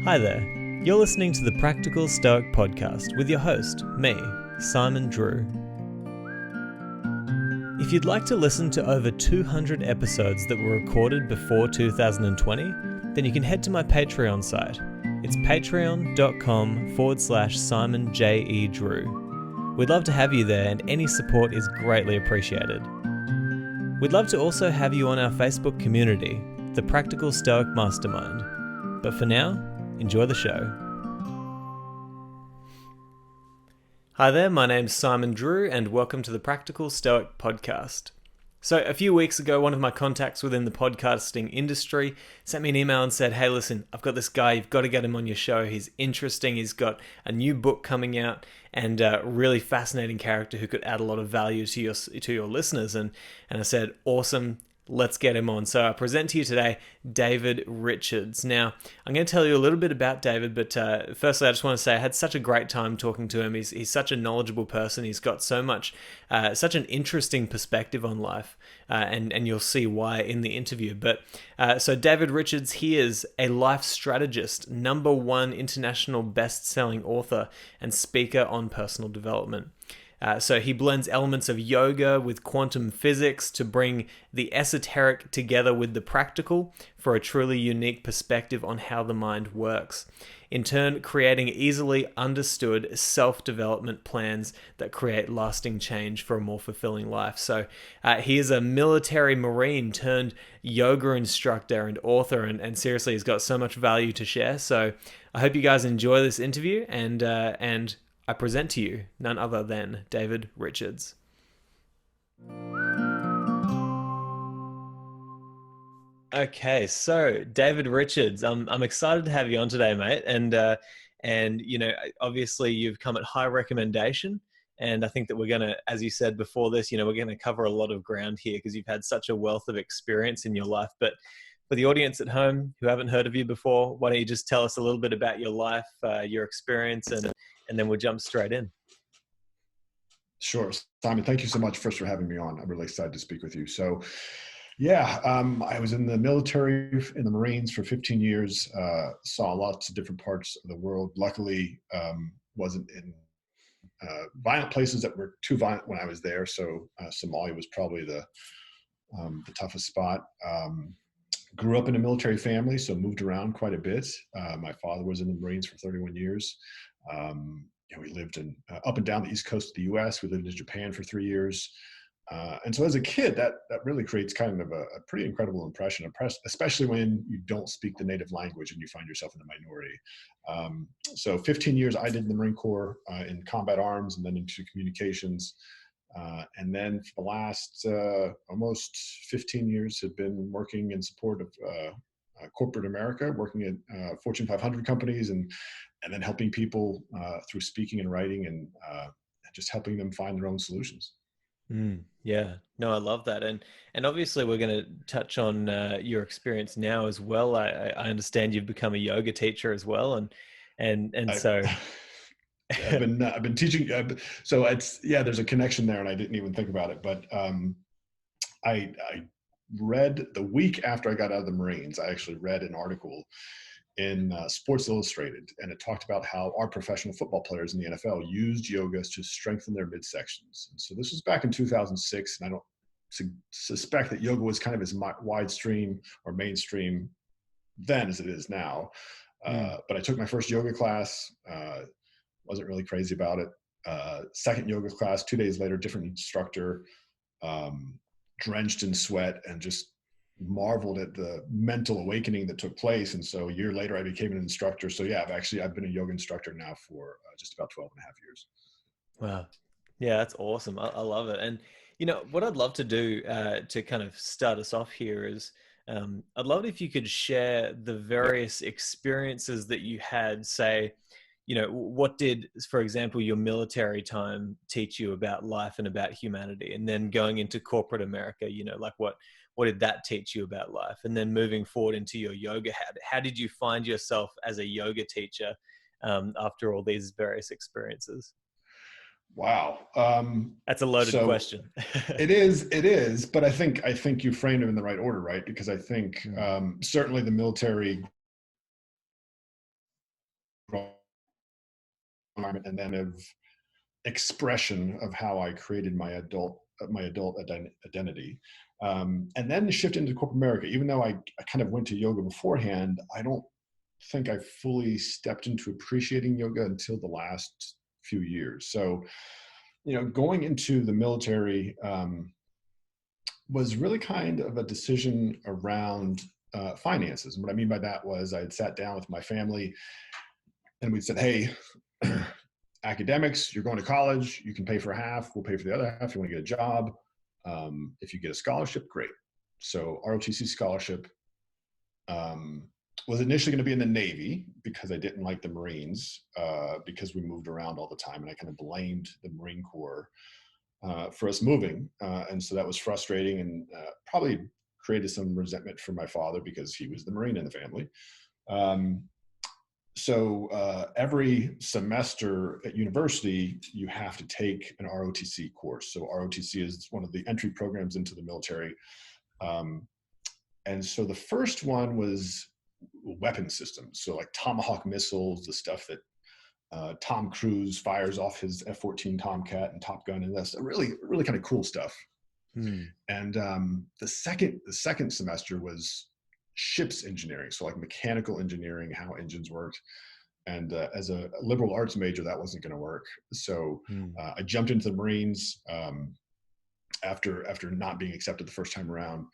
Hi there. You're listening to the Practical Stoic Podcast with your host, me, Simon Drew. If you'd like to listen to over 200 episodes that were recorded before 2020, then you can head to my Patreon site. It's patreon.com/Simon J.E. Drew. We'd love to have you there, and any support is greatly appreciated. We'd love to also have you on our Facebook community, the Practical Stoic Mastermind. But for now, enjoy the show. Hi there, my name's Simon Drew, and welcome to the Practical Stoic Podcast. So a few weeks ago, one of my contacts within the podcasting industry sent me an email and said, hey, listen, I've got this guy, you've got to get him on your show. He's interesting, he's got a new book coming out, and a really fascinating character who could add a lot of value to your listeners. And I said, awesome. Let's get him on. So I present to you today, David Richards. Now, I'm going to tell you a little bit about David, but firstly, I just want to say I had such a great time talking to him. He's such a knowledgeable person. He's got such an interesting perspective on life, and you'll see why in the interview. But so David Richards, he is a life strategist, #1 international best-selling author and speaker on personal development. So he blends elements of yoga with quantum physics to bring the esoteric together with the practical for a truly unique perspective on how the mind works. In turn, creating easily understood self-development plans that create lasting change for a more fulfilling life. So he is a military Marine turned yoga instructor and author, and seriously, he's got so much value to share. So I hope you guys enjoy this interview, and I present to you none other than David Richards. Okay, so David Richards, I'm excited to have you on today, mate. And you know, obviously you've come at high recommendation, and I think that we're gonna, as you said before this, you know, we're gonna cover a lot of ground here because you've had such a wealth of experience in your life. But for the audience at home who haven't heard of you before, why don't you just tell us a little bit about your life, your experience, and then we'll jump straight in. Sure. Simon, thank you so much first for having me on. I'm really excited to speak with you. So I was in the military, in the Marines for 15 years, saw lots of different parts of the world. Luckily, wasn't in violent places that were too violent when I was there. So Somalia was probably the toughest spot. Grew up in a military family, so moved around quite a bit. My father was in the Marines for 31 years. We lived up and down the East Coast of the U.S. We lived in Japan for 3 years. And so as a kid, that really creates kind of a pretty incredible impression, especially when you don't speak the native language and you find yourself in the minority. So 15 years I did in the Marine Corps in combat arms and then into communications. And then for the last almost 15 years have been working in support of corporate America, working at Fortune 500 companies and then helping people through speaking and writing and just helping them find their own solutions. Yeah, no, I love that. And obviously we're going to touch on your experience now as well. I understand you've become a yoga teacher as well. So I've been teaching. So there's a connection there and I didn't even think about it, but I read the week after I got out of the Marines, I actually read an article in Sports Illustrated, and it talked about how our professional football players in the NFL used yogas to strengthen their midsections. And so this was back in 2006, and I don't suspect that yoga was kind of as widestream or mainstream then as it is now. But I took my first yoga class, wasn't really crazy about it. Second yoga class, 2 days later, different instructor, drenched in sweat, and just marveled at the mental awakening that took place. And so a year later I became an instructor. So I've been a yoga instructor now for just about 12 and a half years. Wow. Yeah, that's awesome. I love it. And, you know, what I'd love to do to kind of start us off here is I'd love it if you could share the various experiences that you had, say, you know, what did, for example, your military time teach you about life and about humanity? And then going into corporate America, you know, like what did that teach you about life? And then moving forward into your yoga, how did you find yourself as a yoga teacher after all these various experiences? Wow. That's a loaded question. It is, but I think you framed them in the right order, right? Because I think certainly the military and then of expression of how I created my adult identity. And then shift into corporate America. Even though I kind of went to yoga beforehand, I don't think I fully stepped into appreciating yoga until the last few years. So, going into the military was really kind of a decision around finances. And what I mean by that was I had sat down with my family and we said, hey, academics, you're going to college, you can pay for half, we'll pay for the other half. You want to get a job. If you get a scholarship, great. So ROTC scholarship was initially going to be in the Navy because I didn't like the Marines because we moved around all the time. And I kind of blamed the Marine Corps for us moving. And so that was frustrating and probably created some resentment for my father because he was the Marine in the family. So every semester at university, you have to take an ROTC course. So ROTC is one of the entry programs into the military. And so the first one was weapon systems. So like Tomahawk missiles, the stuff that Tom Cruise fires off his F-14 Tomcat and Top Gun, and that's really, really kind of cool stuff. And the second semester was ships engineering, so like mechanical engineering, how engines worked. And as a liberal arts major, that wasn't going to work. So I jumped into the Marines after not being accepted the first time around.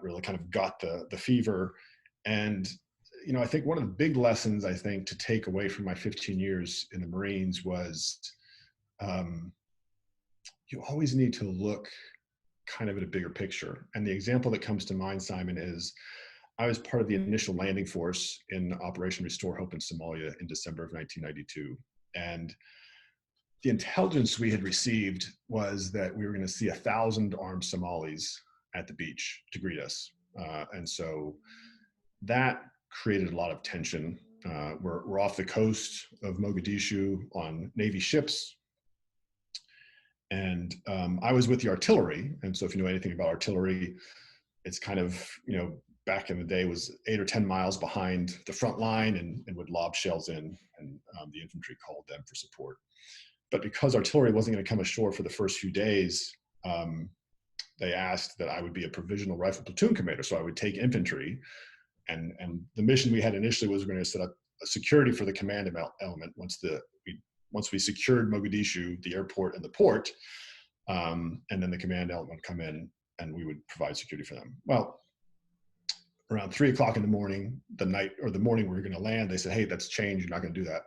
Really kind of got the fever. And I think one of the big lessons I think to take away from my 15 years in the Marines was you always need to look kind of at a bigger picture. And the example that comes to mind, Simon, is I was part of the initial landing force in Operation Restore Hope in Somalia in December of 1992. And the intelligence we had received was that we were going to see 1,000 armed Somalis at the beach to greet us. And so that created a lot of tension. We're off the coast of Mogadishu on Navy ships. And I was with the artillery. And so if you know anything about artillery, it's kind of, back in the day was 8 or 10 miles behind the front line and would lob shells in, and the infantry called them for support. But because artillery wasn't going to come ashore for the first few days, they asked that I would be a provisional rifle platoon commander. So I would take infantry, and the mission we had initially was we're going to set up a security for the command element once we secured Mogadishu, the airport and the port, and then the command element would come in and we would provide security for them. Well, around 3 o'clock in the morning, the morning we were going to land, they said, hey, that's changed. You're not going to do that.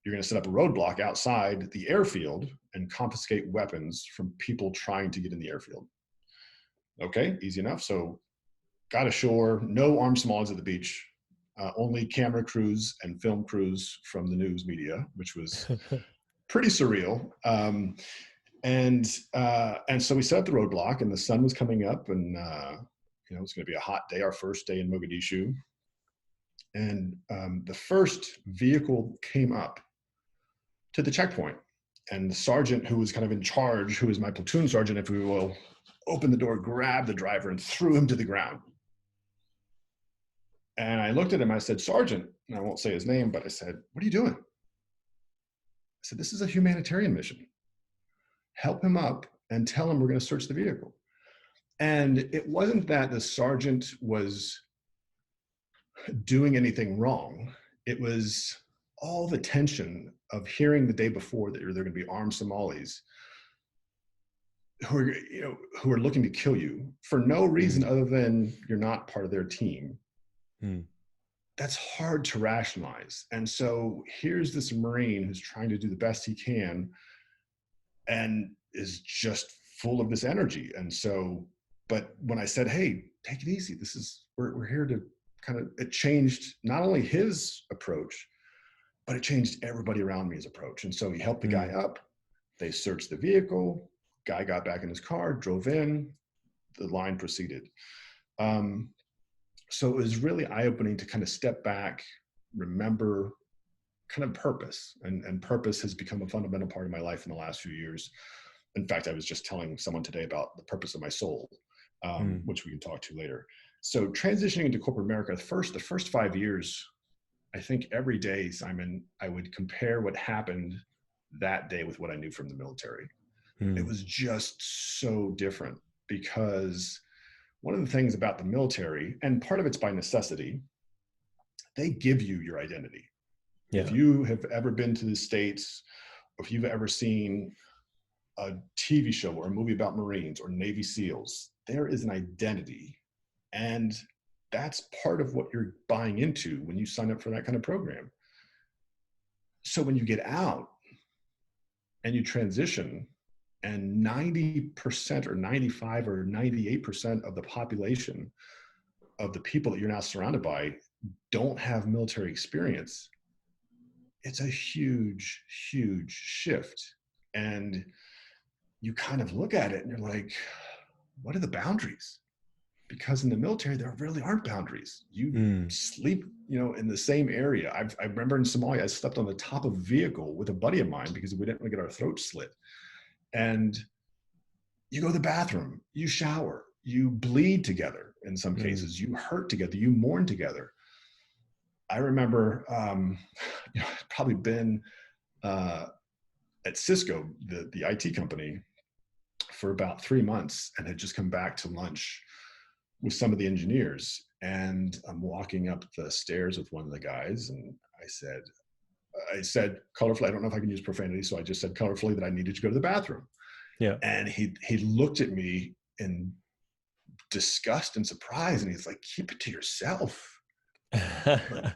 You're going to set up a roadblock outside the airfield and confiscate weapons from people trying to get in the airfield. Okay, easy enough. So got ashore, no armed Somalis at the beach, only camera crews and film crews from the news media, which was pretty surreal. And so we set up the roadblock, and the sun was coming up, and it was going to be a hot day, our first day in Mogadishu. And the first vehicle came up to the checkpoint, and the sergeant who was kind of in charge, who was my platoon sergeant, if we will, opened the door, grabbed the driver, and threw him to the ground. And I looked at him, I said, Sergeant, and I won't say his name, but I said, what are you doing? I said, this is a humanitarian mission. Help him up and tell him we're going to search the vehicle. And it wasn't that the sergeant was doing anything wrong. It was all the tension of hearing the day before that they're going to be armed Somalis who are looking to kill you for no reason other than you're not part of their team. That's hard to rationalize. And so here's this Marine who's trying to do the best he can and is just full of this energy. And so, but when I said, hey, take it easy, we're here to it changed not only his approach, but it changed everybody around me's approach. And so he helped the guy up. They searched the vehicle. Guy got back in his car, drove in. The line proceeded. So it was really eye-opening to kind of step back, remember kind of purpose. And purpose has become a fundamental part of my life in the last few years. In fact, I was just telling someone today about the purpose of my soul, which we can talk to later. So transitioning into corporate America, the first 5 years I think every day, Simon, I would compare what happened that day with what I knew from the military. It Mm. was just so different because one of the things about the military, and part of it's by necessity, they give you your identity. If Yeah. you have ever been to the States, or if you've ever seen a TV show or a movie about Marines or Navy SEALs, there is an identity. And that's part of what you're buying into when you sign up for that kind of program. So when you get out and you transition, and 90% or 95 or 98% of the population of the people that you're now surrounded by don't have military experience, it's a huge, huge shift. And you kind of look at it and you're like, what are the boundaries? Because in the military, there really aren't boundaries. You Mm. sleep, in the same area. I remember in Somalia, I slept on the top of a vehicle with a buddy of mine because we didn't want to get our throats slit. And you go to the bathroom, you shower, you bleed together in some Mm. cases, you hurt together, you mourn together. I remember, I'd probably been uh, at Cisco, the IT company, for about 3 months and had just come back to lunch with some of the engineers. And I'm walking up the stairs with one of the guys, and I said colorfully, I don't know if I can use profanity, so I just said colorfully that I needed to go to the bathroom. Yeah. And he looked at me in disgust and surprise, and he's like, "Keep it to yourself. Like,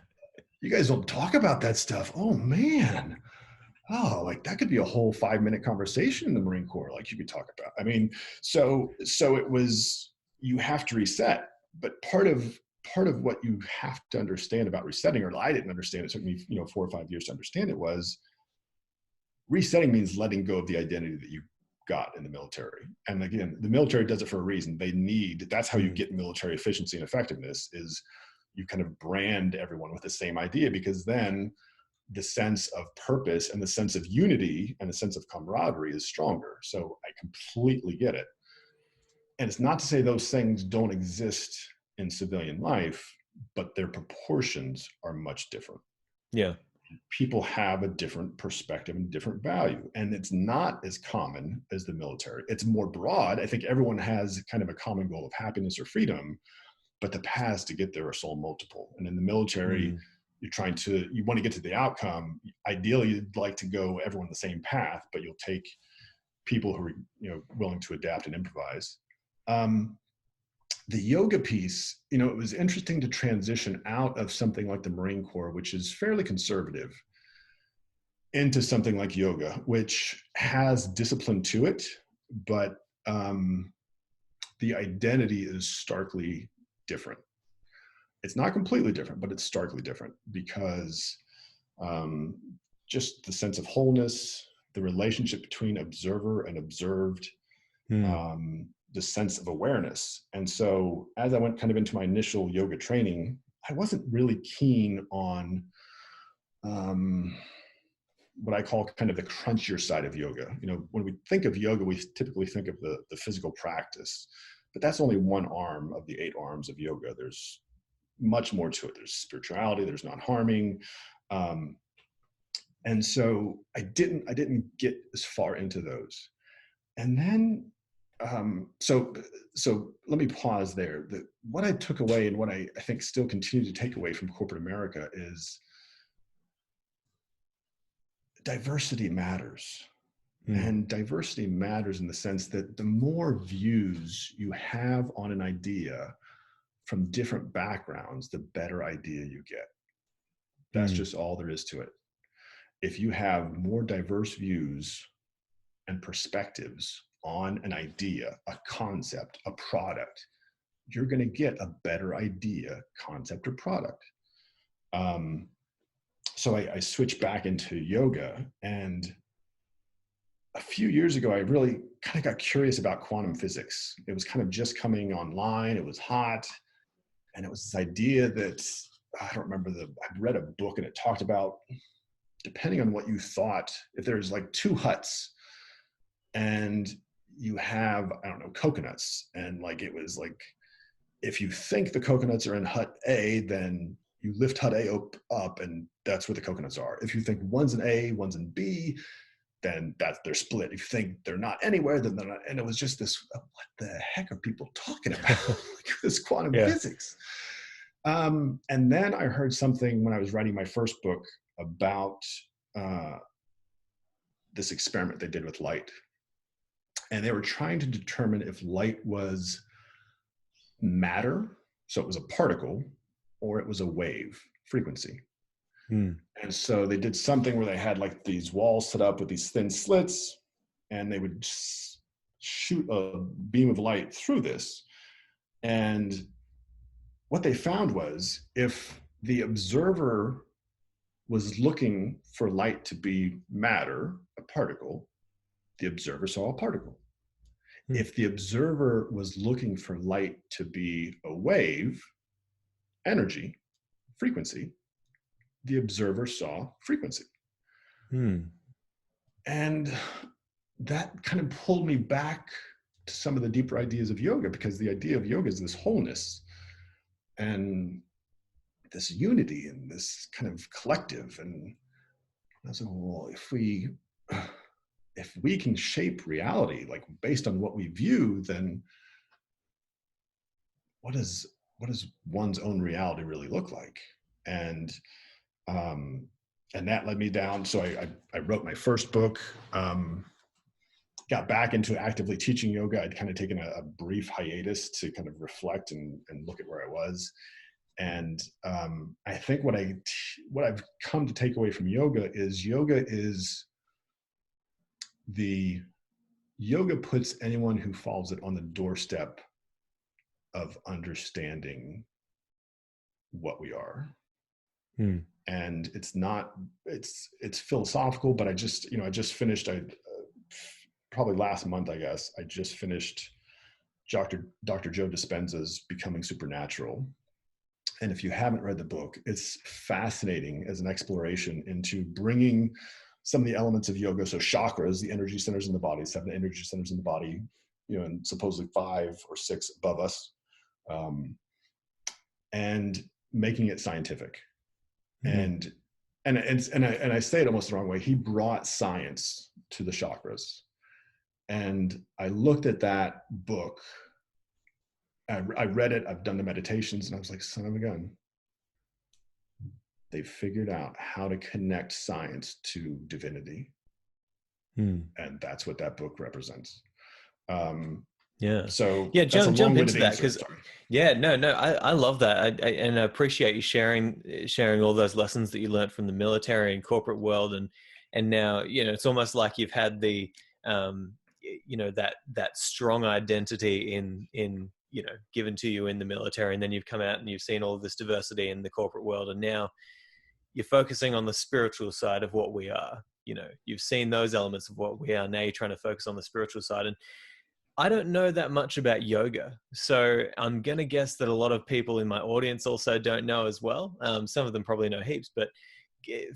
you guys don't talk about that stuff." Oh man. Oh, like that could be a whole 5-minute conversation in the Marine Corps. Like you could talk about. I mean, so it was, you have to reset. But part of what you have to understand about resetting, or I didn't understand, it took me 4 or 5 years to understand it, was resetting means letting go of the identity that you got in the military. And again, the military does it for a reason. That's how you Mm. get military efficiency and effectiveness, is you kind of brand everyone with the same idea, because then the sense of purpose and the sense of unity and the sense of camaraderie is stronger. So I completely get it. And it's not to say those things don't exist in civilian life, but their proportions are much different. Yeah. People have a different perspective and different value. And it's not as common as the military. It's more broad. I think everyone has kind of a common goal of happiness or freedom, but the paths to get there are so multiple. And in the military, Mm. you want to get to the outcome. Ideally, you'd like to go everyone the same path, but you'll take people who are willing to adapt and improvise. Um, the yoga piece, it was interesting to transition out of something like the Marine Corps, which is fairly conservative, into something like yoga, which has discipline to it, but the identity is starkly different. It's not completely different, but it's starkly different, because um, just the sense of wholeness, the relationship between observer and observed, Mm. the sense of awareness. And so as I went kind of into my initial yoga training, I wasn't really keen on um, what I call kind of the crunchier side of yoga. When we think of yoga, we typically think of the physical practice, but that's only one arm of the 8 arms of yoga. There's much more to it. There's spirituality, there's non-harming. Um, and so I didn't get as far into those. And then, so let me pause there. What I took away, and what I think still continue to take away from corporate America, is diversity matters. Mm. And diversity matters in the sense that the more views you have on an idea from different backgrounds, the better idea you get. That's Mm. just all there is to it. If you have more diverse views and perspectives on an idea, a concept, a product, you're going to get a better idea, concept, or product. Um, so I switched back into yoga, and a few years ago, I really kind of got curious about quantum physics. It was kind of just coming online. It was hot. And it was this idea that, I don't remember, I read a book and it talked about, depending on what you thought, if there's like 2 huts and you have, I don't know, coconuts, and like it was like, if you think the coconuts are in hut A, then you lift HUD A up, and that's where the coconuts are. If you think one's an A, one's in B, then they're split. If you think they're not anywhere, then they're not. And it was just this, what the heck are people talking about? This quantum Yeah. physics. And then I heard something when I was writing my first book about this experiment they did with light. And they were trying to determine if light was matter, so it was a particle, or it was a wave frequency. And so they did something where they had like these walls set up with these thin slits, and they would shoot a beam of light through this. And what they found was if the observer was looking for light to be matter, a particle, the observer saw a particle. If the observer was looking for light to be a wave, energy, frequency, the observer saw frequency. And that kind of pulled me back to some of the deeper ideas of yoga, because the idea of yoga is this wholeness and this unity and this kind of collective. And I was like, well, if we can shape reality like based on what we view, then what does one's own reality really look like? And that led me down. So I wrote my first book, got back into actively teaching yoga. I'd kind of taken a brief hiatus to kind of reflect and look at where I was. And I think what I've come to take away from yoga is yoga puts anyone who follows it on the doorstep of understanding what we are. And it's philosophical, but I just finished, probably last month, I guess, I just finished Dr. Joe Dispenza's Becoming Supernatural. And if you haven't read the book, it's fascinating as an exploration into bringing some of the elements of yoga. So chakras, the energy centers in the body, 7 energy centers in the body, and supposedly 5 or 6 above us, and making it scientific. And I say it almost the wrong way. He brought science to the chakras. And I looked at that book, I read it, I've done the meditations, and I was like, son of a gun. They figured out how to connect science to divinity. And that's what that book represents. So that's a jump into long-winded that, answer. because I love that. And I appreciate you sharing all those lessons that you learned from the military and corporate world, and now it's almost like you've had the that strong identity in given to you in the military, and then you've come out and you've seen all of this diversity in the corporate world, and now you're focusing on the spiritual side of what we are. You've seen those elements of what we are, now you're trying to focus on the spiritual side. And I don't know that much about yoga, so I'm going to guess that a lot of people in my audience also don't know as well. Some of them probably know heaps, but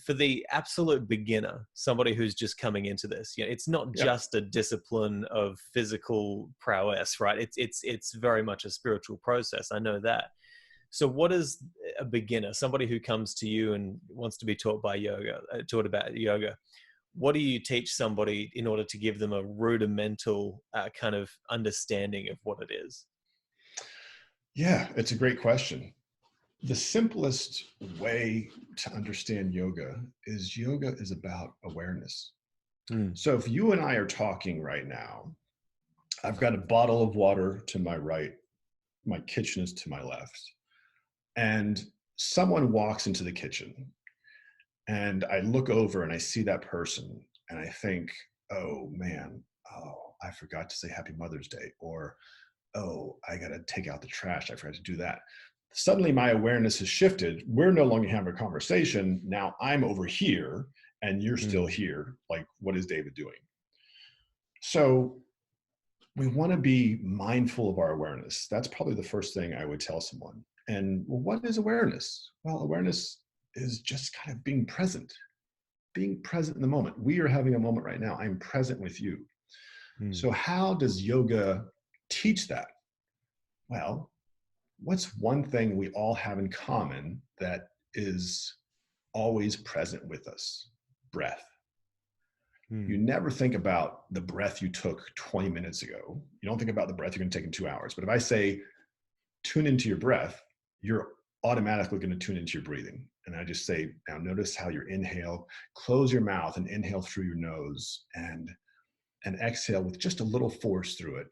for the absolute beginner, somebody who's just coming into this, it's not just a discipline of physical prowess, right? It's very much a spiritual process. I know that. So what is a beginner, somebody who comes to you and wants to be taught about yoga? What do you teach somebody in order to give them a rudimental kind of understanding of what it is? Yeah, it's a great question. The simplest way to understand yoga is about awareness. So if you and I are talking right now, I've got a bottle of water to my right, my kitchen is to my left, and someone walks into the kitchen, and I look over and I see that person, and I think, oh man, I forgot to say Happy Mother's Day, or oh, I got to take out the trash, I forgot to do that. Suddenly my awareness has shifted. We're no longer having a conversation. Now I'm over here and you're still here. Like, what is David doing? So we want to be mindful of our awareness. That's probably the first thing I would tell someone. And what is awareness? Well, awareness is just kind of being present in the moment. We are having a moment right now. I'm present with you. So how does yoga teach that? Well, what's one thing we all have in common that is always present with us. Breath. You Mm. never think about the breath you took 20 minutes ago. You don't think about the breath you're going to take in 2 hours. But if I say, tune into your breath, you're automatically going to tune into your breathing. And I just say, now notice how you inhale, close your mouth and inhale through your nose and exhale with just a little force through it.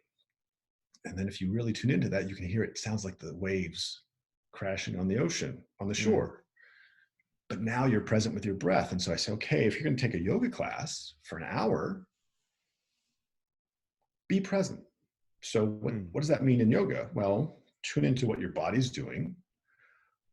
And then if you really tune into that, you can hear it sounds like the waves crashing on the ocean, on the Mm. shore. But now you're present with your breath. And so I say, okay, if you're going to take a yoga class for an hour, be present. So Mm. what does that mean in yoga? Well, tune into what your body's doing.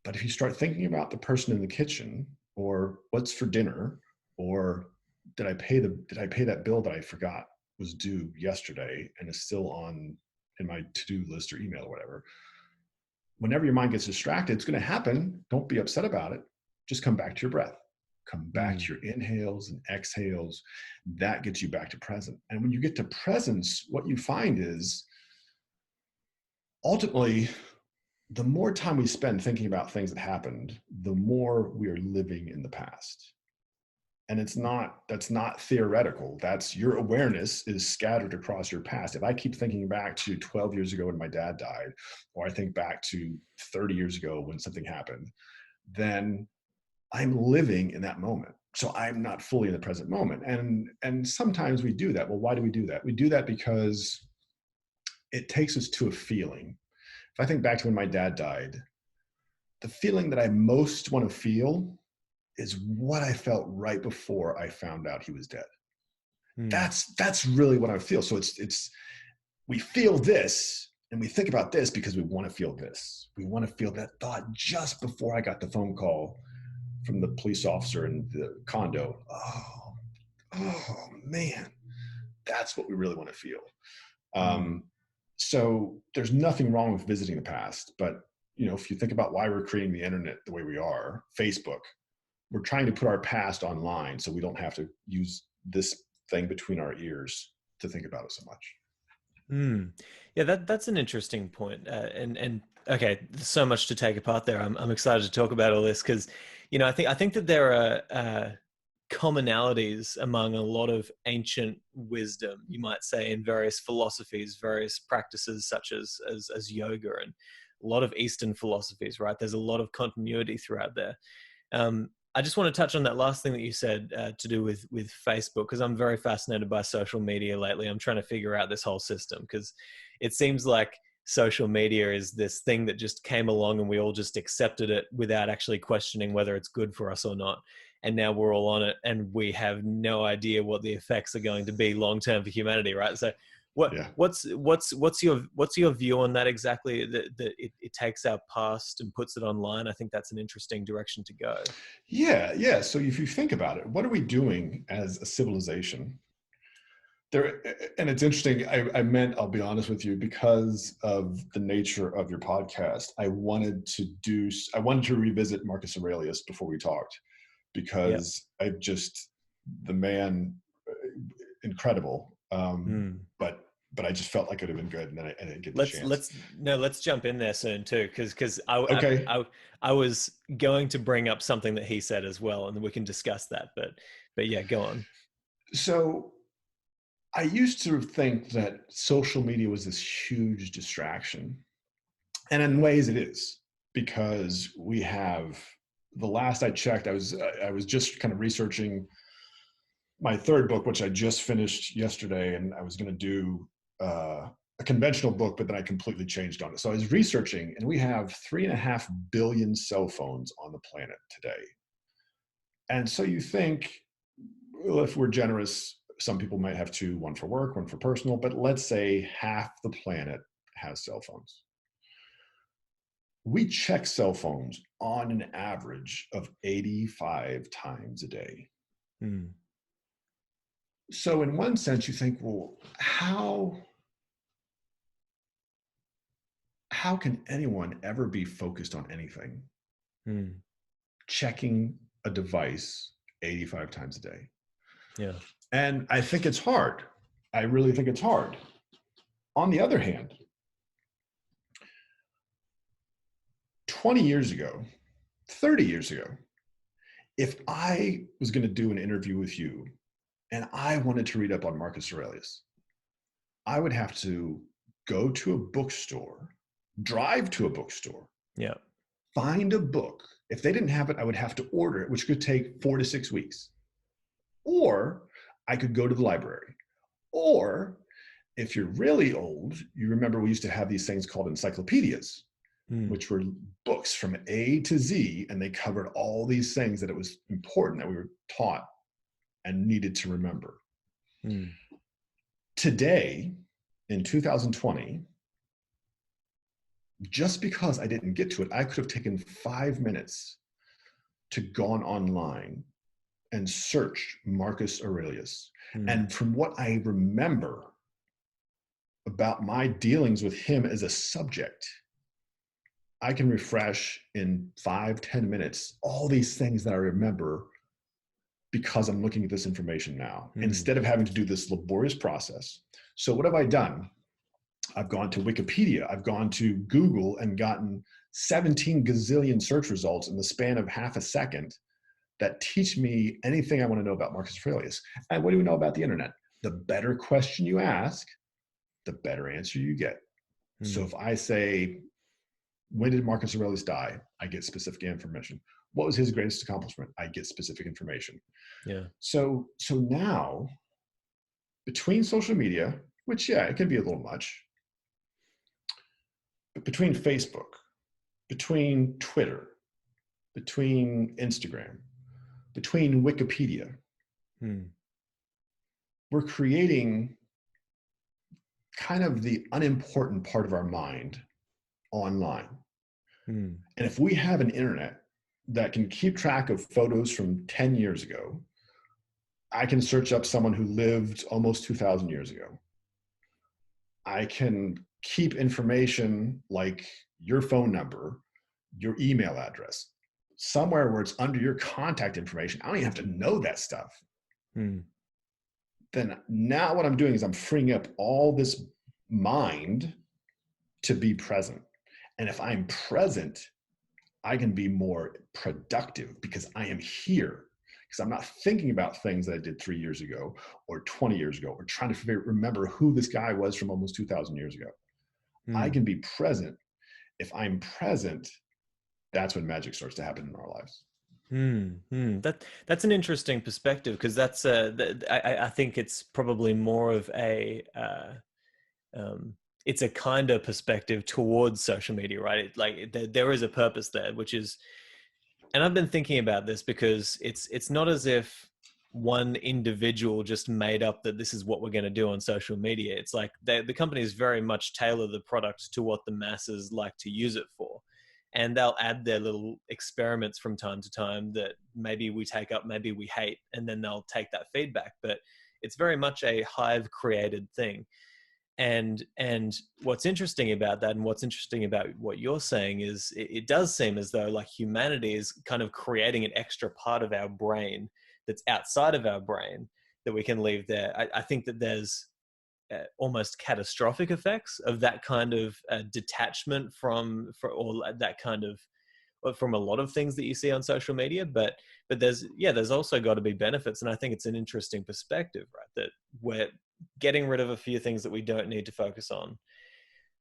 But if you start thinking about the person in the kitchen, or what's for dinner, or did I pay that bill that I forgot was due yesterday and is still on in my to-do list or email or whatever, whenever your mind gets distracted, it's going to happen. Don't be upset about it. Just come back to your breath. Come back Mm. to your inhales and exhales. That gets you back to present. And when you get to presence, what you find is ultimately the more time we spend thinking about things that happened, the more we are living in the past. And that's not theoretical. That's your awareness is scattered across your past. If I keep thinking back to 12 years ago when my dad died, or I think back to 30 years ago when something happened, then I'm living in that moment. So I'm not fully in the present moment. And sometimes we do that. Well, why do we do that? We do that because it takes us to a feeling. If I think back to when my dad died, the feeling that I most want to feel is what I felt right before I found out he was dead. Mm. That's really what I feel. So it's we feel this and we think about this because we want to feel this. We want to feel that thought just before I got the phone call from the police officer in the condo. Oh man, that's what we really want to feel. Mm. Um, so there's nothing wrong with visiting the past, but if you think about why we're creating the internet the way we are, Facebook, we're trying to put our past online so we don't have to use this thing between our ears to think about it so much. Mm. Yeah, that's an interesting point. And okay, there's so much to take apart there. I'm excited to talk about all this because, I think that there are commonalities among a lot of ancient wisdom, you might say, in various philosophies, various practices such as yoga and a lot of Eastern philosophies. Right, there's a lot of continuity throughout there. I just want to touch on that last thing that you said to do with Facebook, because I'm very fascinated by social media lately. I'm trying to figure out this whole system because it seems like social media is this thing that just came along and we all just accepted it without actually questioning whether it's good for us or not. And now we're all on it and we have no idea what the effects are going to be long term for humanity, right? So Yeah. what's your view on that exactly? That it takes our past and puts it online. I think that's an interesting direction to go. Yeah. So if you think about it, what are we doing as a civilization? There, and it's interesting. I'll be honest with you, because of the nature of your podcast, I wanted to revisit Marcus Aurelius before we talked, Yeah. because the man, incredible. Hmm. But I just felt like it would have been good, and then I didn't get the Let's chance. let's no, let's jump in there soon too, because Okay. I was going to bring up something that he said as well, and we can discuss that. But yeah, go on. So I used to think that social media was this huge distraction. And in ways it is, because we have, the last I checked, I was just kind of researching my third book, which I just finished yesterday, and I was going to do a conventional book, but then I completely changed on it. So I was researching, and we have 3.5 billion cell phones on the planet today. And so you think, well, if we're generous, some people might have two, one for work, one for personal, but let's say half the planet has cell phones. We check cell phones on an average of 85 times a day. Hmm. So in one sense, you think, well, how can anyone ever be focused on anything Hmm. checking a device 85 times a day? Yeah. And I think it's hard. I really think it's hard. On the other hand, 20 years ago, 30 years ago, if I was going to do an interview with you and I wanted to read up on Marcus Aurelius, I would have to go to a bookstore, drive to a bookstore, Yeah. find a book. If they didn't have it, I would have to order it, which could take 4 to 6 weeks. Or I could go to the library. Or if you're really old, you remember we used to have these things called encyclopedias, Mm. which were books from A to Z, and they covered all these things that it was important that we were taught and needed to remember. Mm. Today, in 2020, just because I didn't get to it, I could have taken 5 minutes to gone online and search Marcus Aurelius. Mm. And from what I remember about my dealings with him as a subject, I can refresh in 5-10 minutes all these things that I remember because I'm looking at this information now, Mm. instead of having to do this laborious process. So what have I done? I've gone to Wikipedia, I've gone to Google and gotten 17 gazillion search results in the span of half a second that teach me anything I want to know about Marcus Aurelius. And what do we know about the internet? The better question you ask, the better answer you get. So Mm. if I say, when did Marcus Aurelius die? I get specific information. What was his greatest accomplishment? I get specific information. Yeah. So now, between social media, which, yeah, it can be a little much, but between Facebook, between Twitter, between Instagram, between Wikipedia, Mm. we're creating kind of the unimportant part of our mind online. Mm. And if we have an internet that can keep track of photos from 10 years ago, I can search up someone who lived almost 2,000 years ago. I can keep information like your phone number, your email address, somewhere where it's under your contact information. I don't even have to know that stuff. Mm. Then now what I'm doing is I'm freeing up all this mind to be present. And if I'm present, I can be more productive because I am here. Because I'm not thinking about things that I did 3 years ago or 20 years ago or trying to remember who this guy was from almost 2,000 years ago. I Mm. can be present. If I'm present, that's when magic starts to happen in our lives. That's an interesting perspective because I think it's probably more of a um, it's a kinder perspective towards social media, right? There is a purpose there, which is, and I've been thinking about this because it's not as if one individual just made up that this is what we're going to do on social media. It's like the companies very much tailor the product to what the masses like to use it for, and they'll add their little experiments from time to time that maybe we take up, maybe we hate, and then they'll take that feedback. But it's very much a hive created thing. And what's interesting about that, and what's interesting about what you're saying, is it does seem as though like humanity is kind of creating an extra part of our brain that's outside of our brain that we can leave there. I think that there's almost catastrophic effects of that kind of detachment or that kind of from a lot of things that you see on social media. But there's also got to be benefits, and I think it's an interesting perspective, right? That we're getting rid of a few things that we don't need to focus on.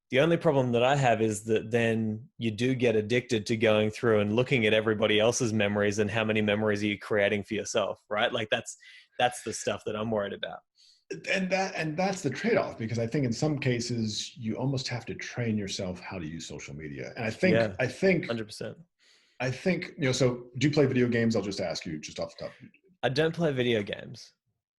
The only problem that I have is that then you do get addicted to going through and looking at everybody else's memories and how many memories are you creating for yourself, right? Like that's the stuff that I'm worried about. And that's the trade-off, because I think in some cases you almost have to train yourself how to use social media. And I think Yeah, I think 100%. I think so do you play video games? I'll just ask you just off the top. I don't play video games,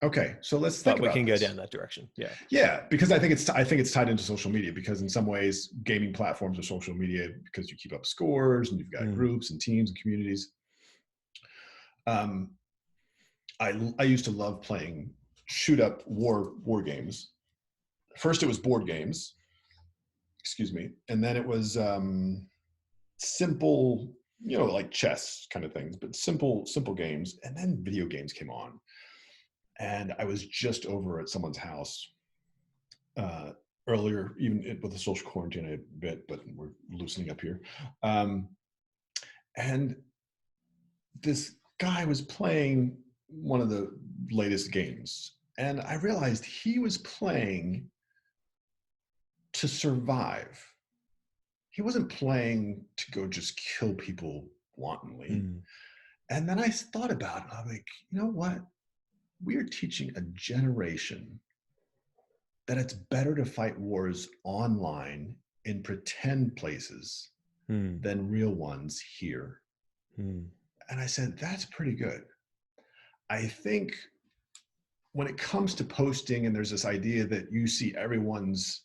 Okay, so let's think but we about can go down this. that direction. Yeah. Yeah, because I think it's tied into social media, because in some ways gaming platforms are social media because you keep up scores and you've got Mm. groups and teams and communities. Um, I used to love playing shoot up war games. First it was board games, excuse me, and then it was simple, like chess kind of things, but simple games. And then video games came on, and I was just over at someone's house uh, earlier, even with the social quarantine a bit, but we're loosening up here. Um, and this guy was playing one of the latest games, and I realized he was playing to survive. He wasn't playing to go just kill people wantonly. Mm. And then I thought about it. I'm like, you know what? We are teaching a generation that it's better to fight wars online in pretend places Mm. than real ones here. Mm. And I said, that's pretty good. I think when it comes to posting, and there's this idea that you see everyone's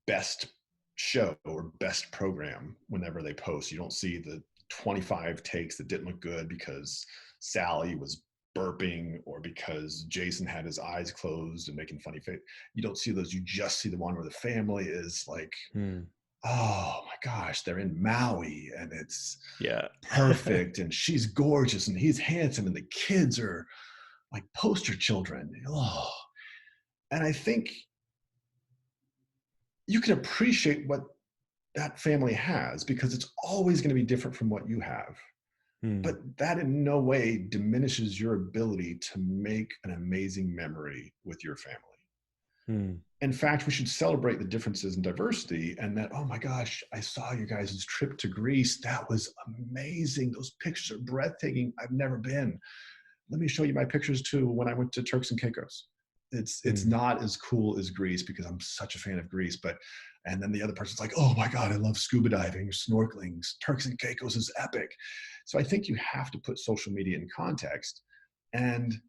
best show or best program whenever they post, you don't see the 25 takes that didn't look good because Sally was burping or because Jason had his eyes closed and making funny face. You don't see those. You just see the one where the family is like, Mm. oh my gosh, they're in Maui and it's Yeah. perfect and she's gorgeous and he's handsome and the kids are like poster children. Oh. And I think you can appreciate what that family has because it's always going to be different from what you have. Mm. But that in no way diminishes your ability to make an amazing memory with your family. Mm. In fact, we should celebrate the differences in diversity and that, oh my gosh, I saw you guys' trip to Greece. That was amazing. Those pictures are breathtaking. I've never been. Let me show you my pictures too when I went to Turks and Caicos. It's Mm. not as cool as Greece because I'm such a fan of Greece, but and then the other person's like, oh my God, I love scuba diving, snorkeling. Turks and Caicos is epic. So I think you have to put social media in context. And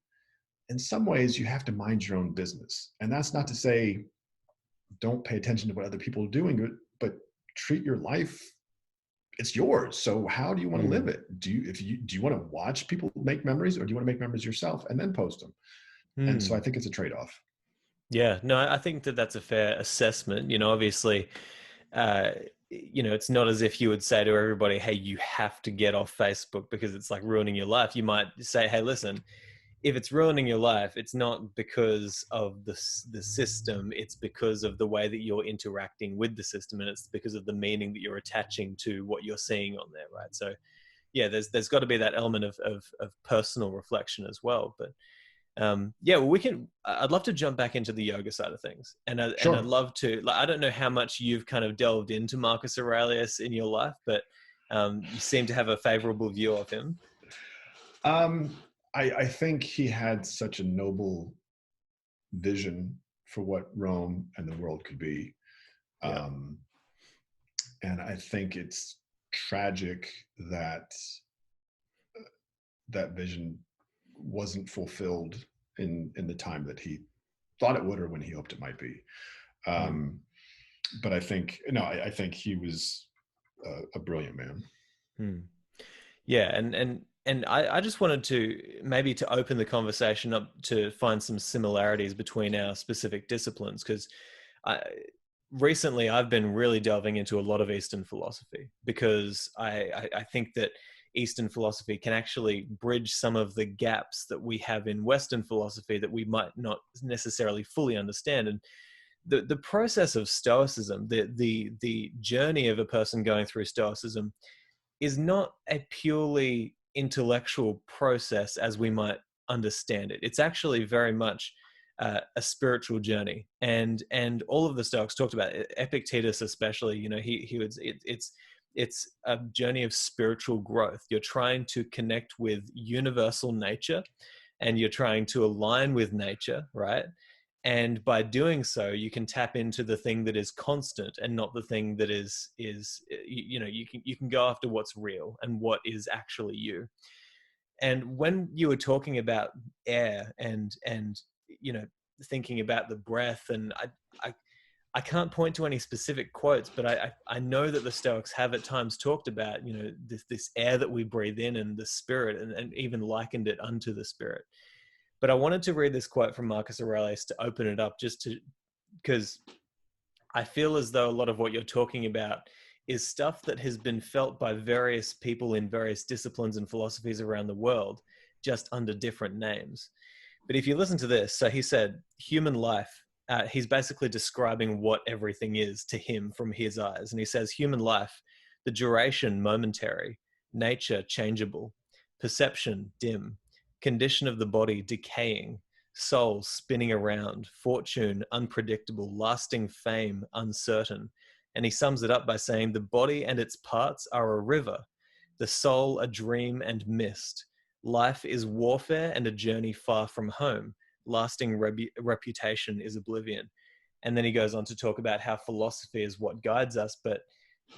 in some ways, you have to mind your own business. And that's not to say don't pay attention to what other people are doing, but treat your life. It's yours. So how do you want to live Mm. it? Do you want to watch people make memories or do you want to make memories yourself and then post them? And so I Mm. think it's a trade-off. Yeah, no, I think that that's a fair assessment. Obviously, uh, it's not as if you would say to everybody, "Hey, you have to get off Facebook because it's like ruining your life." You might say, "Hey, listen, if it's ruining your life, it's not because of the system. It's because of the way that you're interacting with the system, and it's because of the meaning that you're attaching to what you're seeing on there, right?" So, yeah, there's got to be that element of personal reflection as well, but. Yeah, well, we can. I'd love to jump back into the yoga side of things, and I'd Sure. love to. Like, I don't know how much you've kind of delved into Marcus Aurelius in your life, but you seem to have a favorable view of him. Um, I think he had such a noble vision for what Rome and the world could be. Yeah. Um, and I think it's tragic that that vision wasn't fulfilled in the time that he thought it would or when he hoped it might be. Hmm. But I think no, I think he was a brilliant man. Hmm. Yeah, and I just wanted to maybe to open the conversation up to find some similarities between our specific disciplines because I recently I've been really delving into a lot of Eastern philosophy because I think that Eastern philosophy can actually bridge some of the gaps that we have in Western philosophy that we might not necessarily fully understand. And the process of Stoicism, the journey of a person going through Stoicism is not a purely intellectual process as we might understand it. It's actually very much a spiritual journey, and all of the Stoics talked about it. Epictetus, especially, he would it's a journey of spiritual growth. You're trying to connect with universal nature, and you're trying to align with nature, right? And by doing so you can tap into the thing that is constant and not the thing that is you can go after what's real and what is actually you. And when you were talking about air and you know thinking about the breath, and I I can't point to any specific quotes, but I know that the Stoics have at times talked about this air that we breathe in and the spirit, and even likened it unto the spirit. But I wanted to read this quote from Marcus Aurelius to open it up, just to because I feel as though a lot of what you're talking about is stuff that has been felt by various people in various disciplines and philosophies around the world, just under different names. But if you listen to this, so he said, human life, he's basically describing what everything is to him from his eyes. And he says, human life, the duration momentary, nature changeable, perception dim, condition of the body decaying, soul spinning around, fortune unpredictable, lasting fame uncertain. And he sums it up by saying, the body and its parts are a river, the soul a dream and mist. Life is warfare and a journey far from home. Lasting reputation is oblivion. And then he goes on to talk about how philosophy is what guides us, but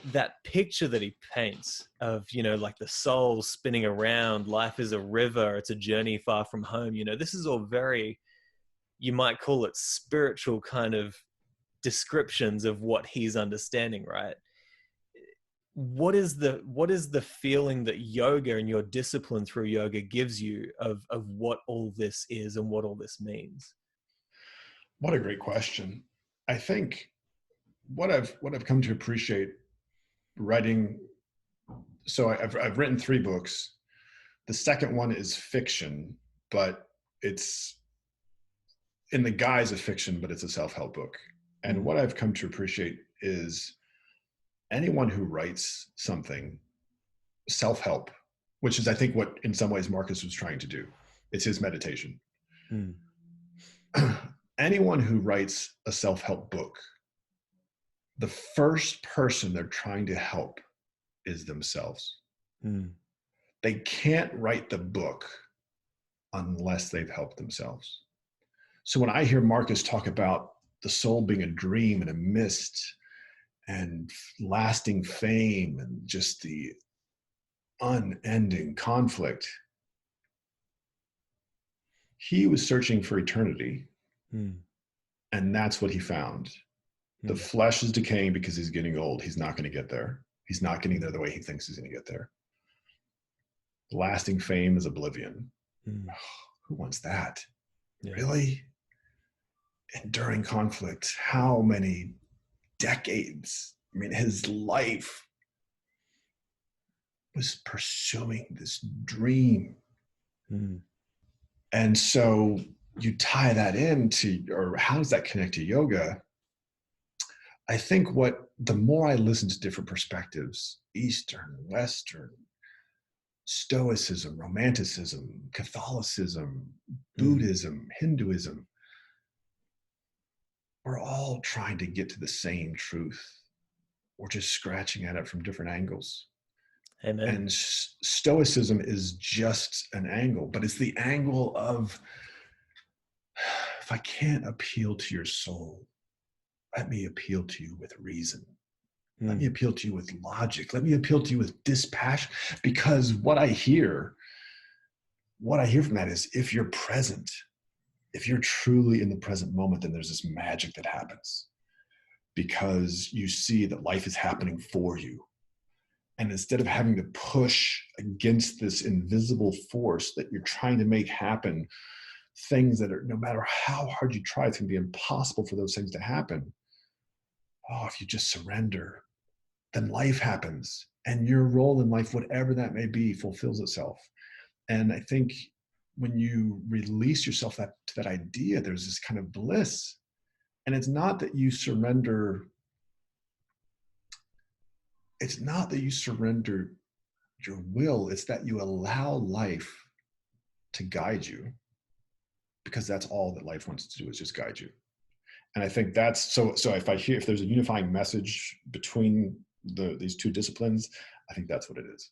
that picture that he paints of, like the soul spinning around, life is a river, it's a journey far from home, this is all very, you might call it spiritual kind of descriptions of what he's understanding, right? What is the feeling that yoga and your discipline through yoga gives you of what all this is and what all this means? What a great question. I think what I've come to appreciate writing. So I've written 3 books. The second one is fiction, but it's in the guise of fiction, but it's a self-help book. And what I've come to appreciate is anyone who writes something self-help, which is, I think, what in some ways Marcus was trying to do. It's his meditation. Mm. Anyone who writes a self-help book, the first person they're trying to help is themselves. Mm. They can't write the book unless they've helped themselves. So when I hear Marcus talk about the soul being a dream and a mist and lasting fame and just the unending conflict, he was searching for eternity. And that's what he found. The flesh is decaying because he's getting old. He's not going to get there. He's not getting there the way he thinks he's going to get there. Lasting fame is oblivion. Who wants that? Yeah. Really? Enduring conflict. How many decades? I mean, his life was pursuing this dream. And so you tie that into, or how does that connect to yoga? I think the more I listen to different perspectives, Eastern, Western, Stoicism, Romanticism, Catholicism, Buddhism, Hinduism, we're all trying to get to the same truth. We're just scratching at it from different angles. Amen. And Stoicism is just an angle, but it's the angle of, if I can't appeal to your soul, let me appeal to you with reason. Let me appeal to you with logic. Let me appeal to you with dispassion. Because what I hear from that is, if you're present, if you're truly in the present moment, then there's this magic that happens, because you see that life is happening for you. And instead of having to push against this invisible force that you're trying to make happen, things that are, no matter how hard you try, it's going to be impossible for those things to happen. Oh, if you just surrender, then life happens, and your role in life, whatever that may be, fulfills itself. And I think when you release yourself to that idea, there's this kind of bliss. And it's not that you surrender. It's not that you surrender your will. It's that you allow life to guide you, because that's all that life wants to do, is just guide you. And I think that's so if there's a unifying message between these two disciplines, I think that's what it is.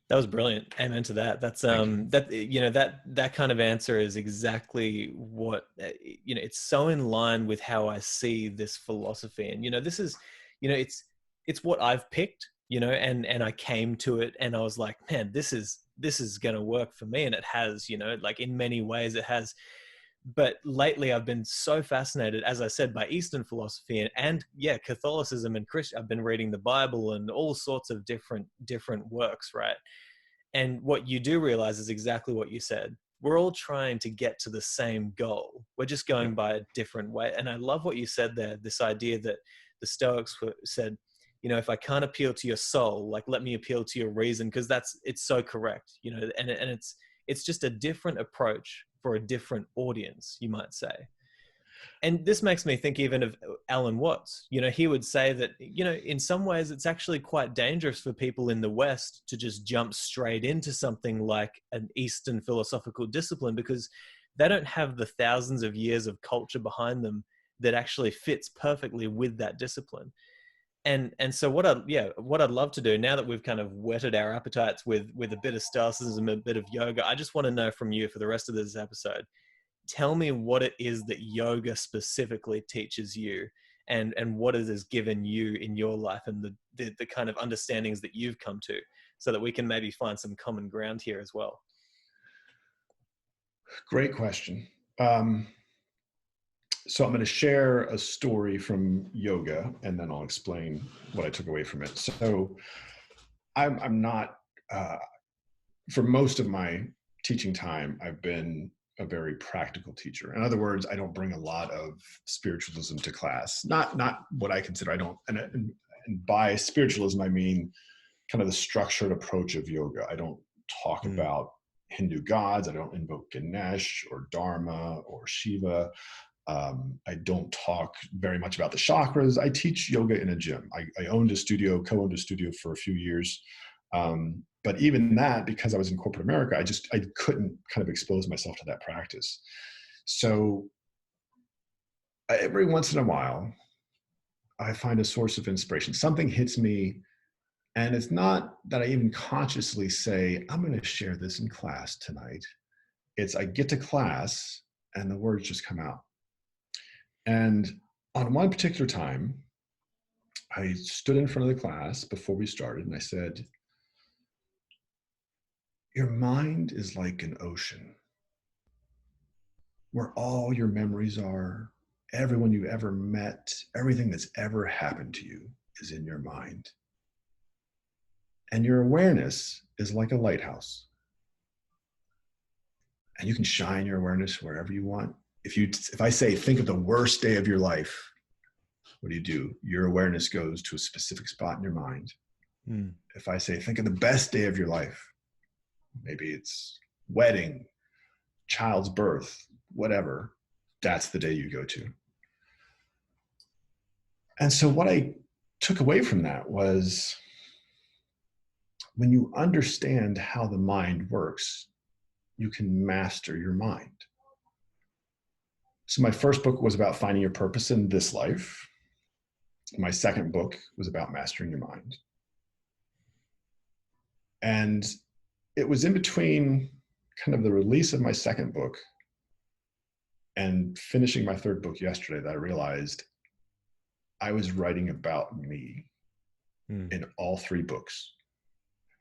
That was brilliant. Amen to that. That's that kind of answer is exactly what, it's so in line with how I see this philosophy. And this is, it's what I've picked, and I came to it and I was like, man, this is going to work for me. And it has, like in many ways it has. But lately I've been so fascinated, as I said, by Eastern philosophy and Catholicism and Christian. I've been reading the Bible and all sorts of different works, right? And what you do realize is exactly what you said. We're all trying to get to the same goal. We're just going by a different way. And I love what you said there, this idea that the Stoics said, if I can't appeal to your soul, like, let me appeal to your reason, because it's so correct, and it's just a different approach for a different audience, you might say. And this makes me think even of Alan Watts. He would say that, in some ways it's actually quite dangerous for people in the West to just jump straight into something like an Eastern philosophical discipline, because they don't have the thousands of years of culture behind them that actually fits perfectly with that discipline. And so what I'd love to do, now that we've kind of whetted our appetites with a bit of stoicism, a bit of yoga, I just want to know from you for the rest of this episode, tell me what it is that yoga specifically teaches you, and what it has given you in your life, and the kind of understandings that you've come to, so that we can maybe find some common ground here as well. Great question. So I'm going to share a story from yoga, and then I'll explain what I took away from it. So I'm not, for most of my teaching time, I've been a very practical teacher. In other words, I don't bring a lot of spiritualism to class. Not what I consider. I don't, and by spiritualism I mean kind of the structured approach of yoga. I don't talk about Hindu gods. I don't invoke Ganesh or Dharma or Shiva. I don't talk very much about the chakras. I teach yoga in a gym. I owned a studio, co-owned a studio for a few years. But even that, because I was in corporate America, I couldn't kind of expose myself to that practice. So every once in a while, I find a source of inspiration. Something hits me, and it's not that I even consciously say, I'm going to share this in class tonight. It's I get to class and the words just come out. And on one particular time, I stood in front of the class before we started, and I said, your mind is like an ocean where all your memories are, everyone you've ever met, everything that's ever happened to you is in your mind. And your awareness is like a lighthouse. And you can shine your awareness wherever you want. If I say, think of the worst day of your life, what do? Your awareness goes to a specific spot in your mind. If I say, think of the best day of your life, maybe it's wedding, child's birth, whatever, that's the day you go to. And so what I took away from that was, when you understand how the mind works, you can master your mind. So my first book was about finding your purpose in this life. My second book was about mastering your mind. And it was in between kind of the release of my second book and finishing my third book yesterday that I realized I was writing about me in all three books,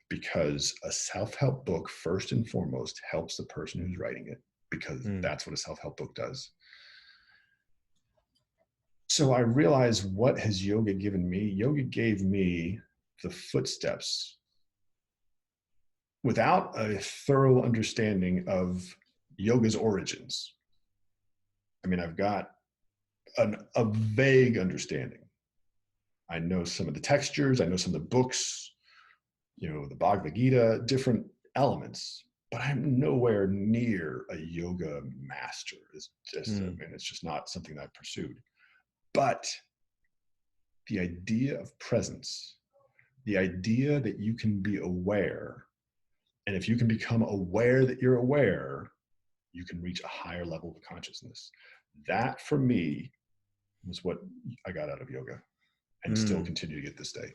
because a self-help book, first and foremost, helps the person who's writing it, because that's what a self-help book does. So I realized, what has yoga given me? Yoga gave me the footsteps, without a thorough understanding of yoga's origins. I mean, I've got a vague understanding. I know some of the textures, I know some of the books, the Bhagavad Gita, different elements, but I'm nowhere near a yoga master. It's just not something that I've pursued. But the idea of presence, the idea that you can be aware, and if you can become aware that you're aware, you can reach a higher level of consciousness. That, for me, was what I got out of yoga, and still continue to get this day.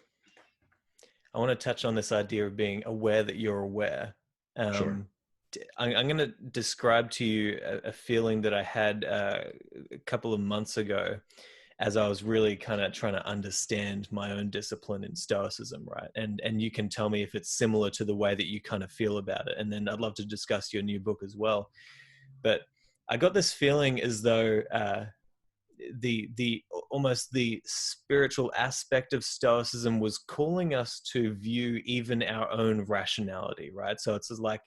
I want to touch on this idea of being aware that you're aware. Sure. I'm going to describe to you a feeling that I had a couple of months ago, as I was really kind of trying to understand my own discipline in Stoicism, right? And you can tell me if it's similar to the way that you kind of feel about it. And then I'd love to discuss your new book as well. But I got this feeling as though the almost the spiritual aspect of Stoicism was calling us to view even our own rationality, right? So it's like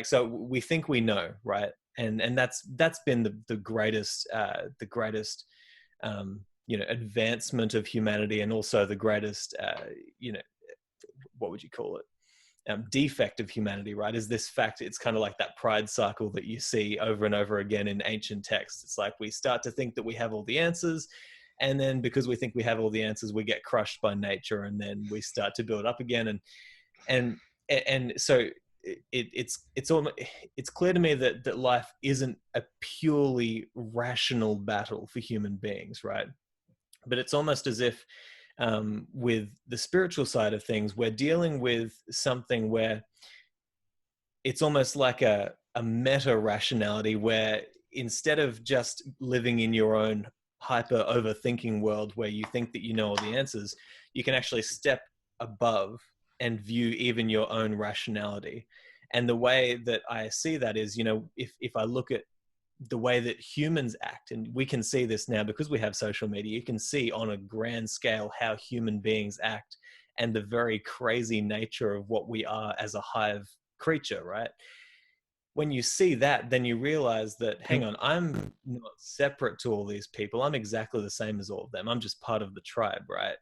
so we think we know, right? And that's been the greatest advancement of humanity, and also the greatest what would you call it? defect of humanity, right, is this fact. It's kind of like that pride cycle that you see over and over again in ancient texts. It's like we start to think that we have all the answers, and then because we think we have all the answers, we get crushed by nature, and then we start to build up again. And so it's clear to me that life isn't a purely rational battle for human beings, right? But it's almost as if with the spiritual side of things, we're dealing with something where it's almost like a meta rationality, where instead of just living in your own hyper overthinking world where you think that you know all the answers, you can actually step above and view even your own rationality. And the way that I see that is, if I look at the way that humans act, and we can see this now because we have social media, you can see on a grand scale how human beings act and the very crazy nature of what we are as a hive creature, right? When you see that, then you realize that, hang on, I'm not separate to all these people. I'm exactly the same as all of them. I'm just part of the tribe, right?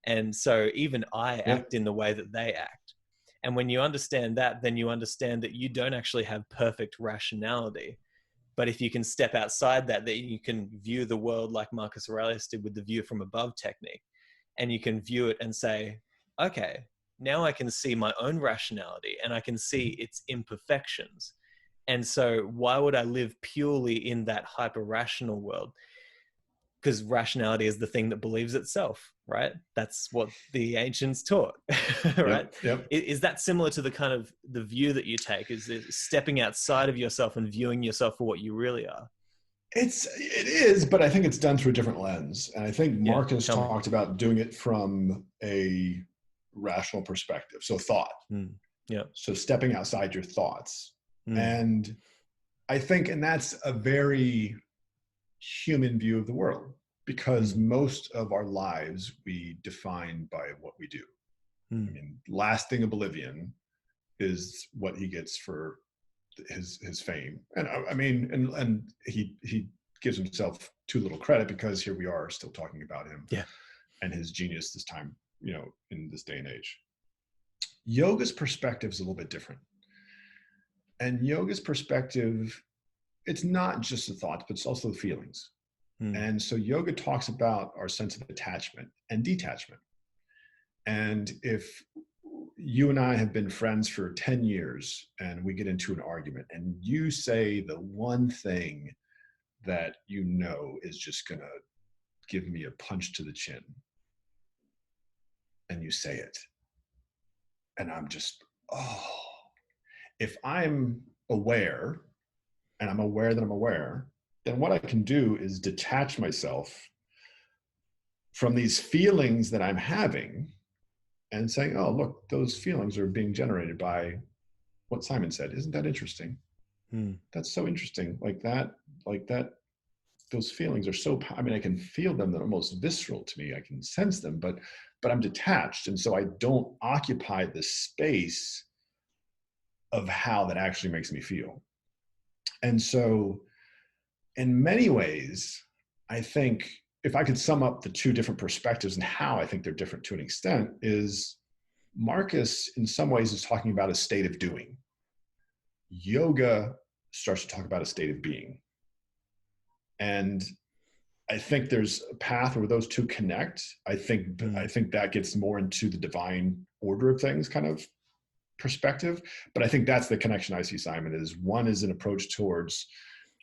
And so even I act in the way that they act. And when you understand that, then you understand that you don't actually have perfect rationality. But if you can step outside that, then you can view the world like Marcus Aurelius did with the view from above technique. And you can view it and say, okay, now I can see my own rationality and I can see its imperfections. And so why would I live purely in that hyper rational world? Because rationality is the thing that believes itself, right? That's what the ancients taught, right? Yep. Is that similar to the kind of the view that you take? Is it stepping outside of yourself and viewing yourself for what you really are? It is, but I think it's done through a different lens. And I think Yeah, Marcus tell me. talked about doing it from a rational perspective. So thought. Yeah. So stepping outside your thoughts. Mm. And I think, and that's a very human view of the world, because most of our lives we define by what we do. I mean, lasting oblivion is what he gets for his fame. And I mean, and he gives himself too little credit, because here we are still talking about him and his genius this time, in this day and age. Yoga's perspective is a little bit different. And yoga's perspective, it's not just the thoughts, but it's also the feelings. And so yoga talks about our sense of attachment and detachment. And if you and I have been friends for 10 years and we get into an argument and you say the one thing that is just going to give me a punch to the chin, and you say it, and I'm just, if I'm aware and I'm aware that I'm aware, then what I can do is detach myself from these feelings that I'm having and saying, oh, look, those feelings are being generated by what Simon said. Isn't that interesting? That's so interesting. Like that, those feelings are so, I mean, I can feel them. They're almost visceral to me. I can sense them, but I'm detached. And so I don't occupy the space of how that actually makes me feel. And so in many ways, I think if I could sum up the two different perspectives and how I think they're different to an extent, is Marcus in some ways is talking about a state of doing. Yoga starts to talk about a state of being. And I think there's a path where those two connect. I think that gets more into the divine order of things kind of perspective. But I think that's the connection I see, Simon, is one is an approach towards,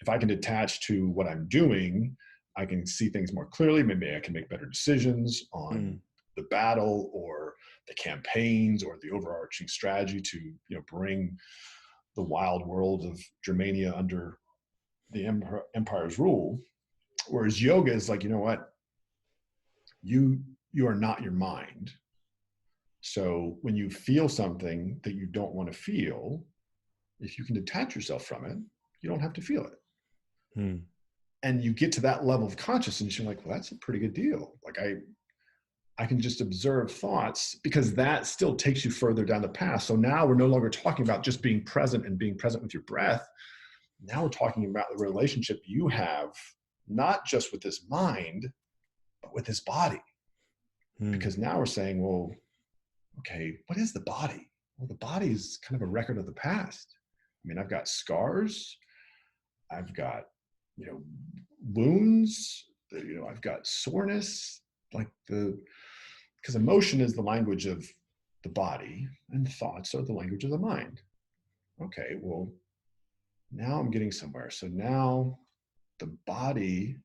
if I can detach to what I'm doing, I can see things more clearly. Maybe I can make better decisions on the battle or the campaigns or the overarching strategy to, bring the wild world of Germania under the empire's rule. Whereas yoga is like, you know what? You are not your mind. So when you feel something that you don't want to feel, if you can detach yourself from it, you don't have to feel it. And you get to that level of consciousness, you're like, well, that's a pretty good deal. Like I can just observe thoughts, because that still takes you further down the path. So now we're no longer talking about just being present and being present with your breath. Now we're talking about the relationship you have, not just with this mind, but with this body. Because now we're saying, well, okay, what is the body? Well, the body is kind of a record of the past. I mean, I've got scars. I've got, you know, wounds. I've got soreness. Because emotion is the language of the body, and thoughts are the language of the mind. Okay, well, now I'm getting somewhere. So now the body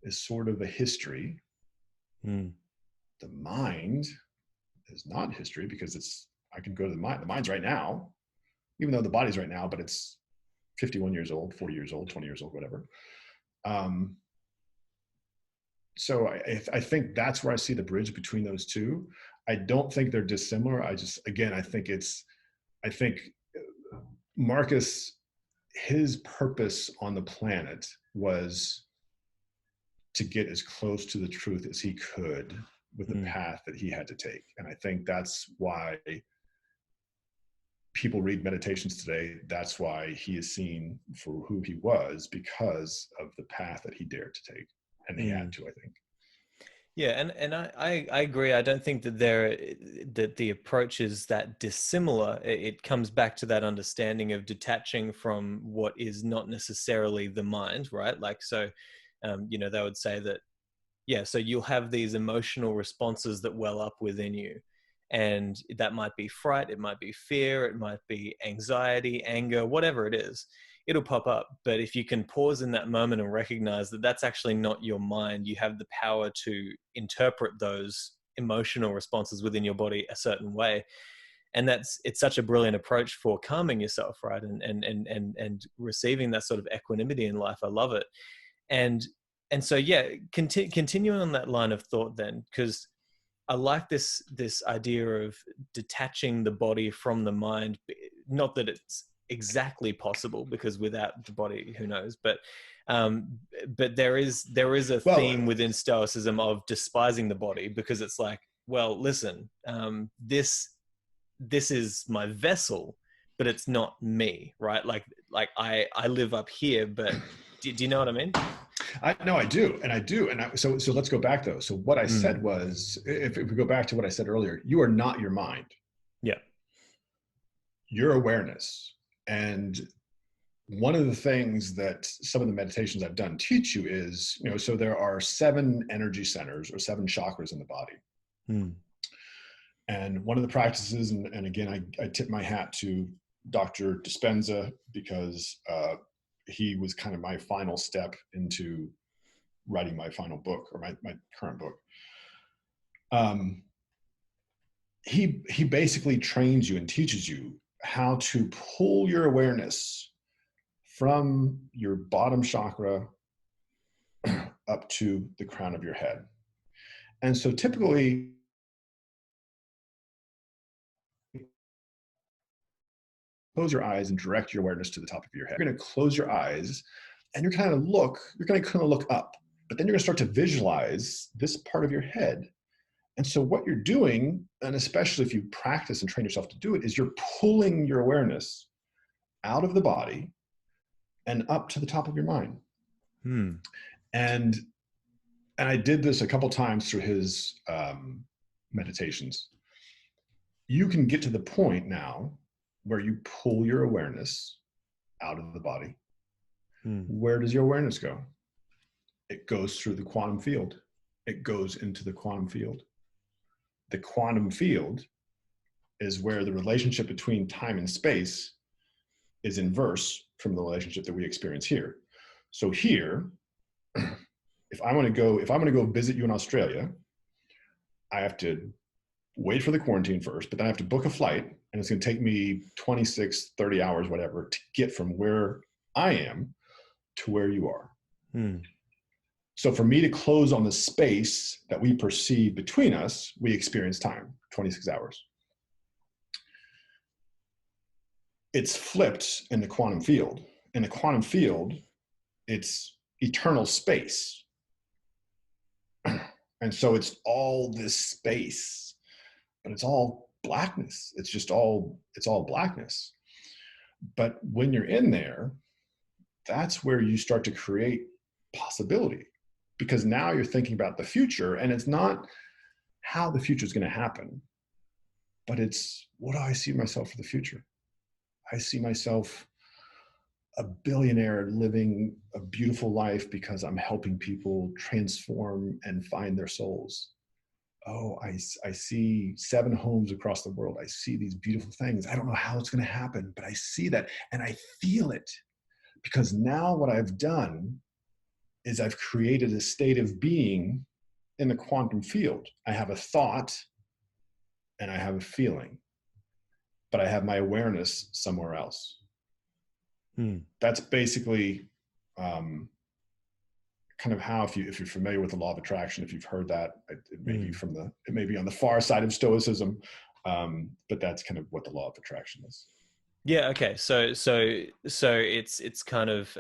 is sort of a history. Mm. The mind is not history because I can go to the mind. The mind's right now, even though the body's right now, but it's 51 years old, 40 years old, 20 years old, whatever. So I think that's where I see the bridge between those two. I don't think they're dissimilar. I think Marcus, his purpose on the planet was to get as close to the truth as he could with the path that he had to take. And I think that's why people read meditations today. That's why he is seen for who he was, because of the path that he dared to take. And he had to, I think. Yeah, and I agree. I don't think that that the approach is that dissimilar. It comes back to that understanding of detaching from what is not necessarily the mind, right? Like, so, they would say that, yeah, so you'll have these emotional responses that well up within you. And that might be fright, it might be fear, it might be anxiety, anger, whatever it is, it'll pop up. But if you can pause in that moment and recognize that that's actually not your mind, you have the power to interpret those emotional responses within your body a certain way. And it's such a brilliant approach for calming yourself, right? And receiving that sort of equanimity in life. I love it. And so, yeah, continuing on that line of thought then, because I like this idea of detaching the body from the mind. Not that it's exactly possible, because without the body, who knows? But there is a theme within Stoicism of despising the body, because it's like, well, listen, this is my vessel, but it's not me, right? Like I live up here, but do you know what I mean? I do. So let's go back though. So what I said was, if we go back to what I said earlier, you are not your mind. Yeah. Your awareness. And one of the things that some of the meditations I've done teach you is, so there are 7 energy centers or 7 chakras in the body. And one of the practices, and again, I tip my hat to Dr. Dispenza, because he was kind of my final step into writing my final book, or my current book. He basically trains you and teaches you how to pull your awareness from your bottom chakra up to the crown of your head. And so typically, close your eyes and direct your awareness to the top of your head. You're going to close your eyes and you're going to kind of look up, but then you're going to start to visualize this part of your head. And so what you're doing, and especially if you practice and train yourself to do it, is you're pulling your awareness out of the body and up to the top of your mind. And I did this a couple times through his meditations. You can get to the point now where you pull your awareness out of the body. Where does your awareness go? It goes through the quantum field. It goes into the quantum field. The quantum field is where the relationship between time and space is inverse from the relationship that we experience here. So here, if I'm going to go visit you in Australia, I have to wait for the quarantine first, but then I have to book a flight, and it's going to take me 26, 30 hours, whatever, to get from where I am to where you are. So for me to close on the space that we perceive between us, we experience time, 26 hours. It's flipped in the quantum field. In the quantum field, it's eternal space. And so it's all this space, but it's all blackness. It's all blackness. But when you're in there, that's where you start to create possibility, because now you're thinking about the future, and it's not how the future is going to happen. but it's, what do I see myself for the future? I see myself a billionaire living a beautiful life because I'm helping people transform and find their souls. Oh, I see 7 homes across the world. I see these beautiful things. I don't know how it's going to happen, but I see that and I feel it, because now what I've done is I've created a state of being in the quantum field. I have a thought and I have a feeling, but I have my awareness somewhere else. That's basically kind of how, if you're familiar with the law of attraction, if you've heard that, it may be it may be on the far side of Stoicism, but that's kind of what the law of attraction is. Yeah. Okay. So it's kind of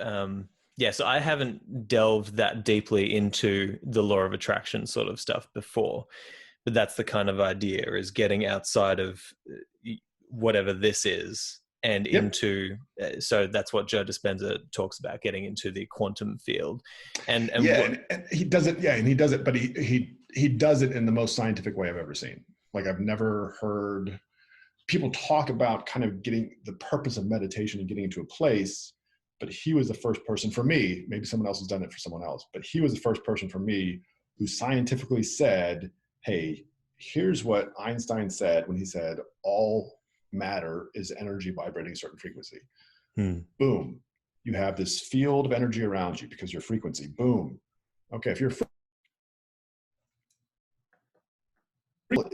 yeah. So I haven't delved that deeply into the law of attraction sort of stuff before, but that's the kind of idea, is getting outside of whatever this is and Yep. into. So that's what Joe Dispenza talks about, getting into the quantum field, and Yeah, what. and he does it. Yeah, and he does it, but he does it in the most scientific way I've ever seen. Like, I've never heard people talk about kind of getting the purpose of meditation and getting into a place, but he was the first person for me. Maybe someone else has done it for someone else, but he was the first person for me who scientifically said, "Hey, here's what Einstein said when he said all matter is energy vibrating a certain frequency." Boom. You have this field of energy around you because your frequency. Boom. Okay, if you're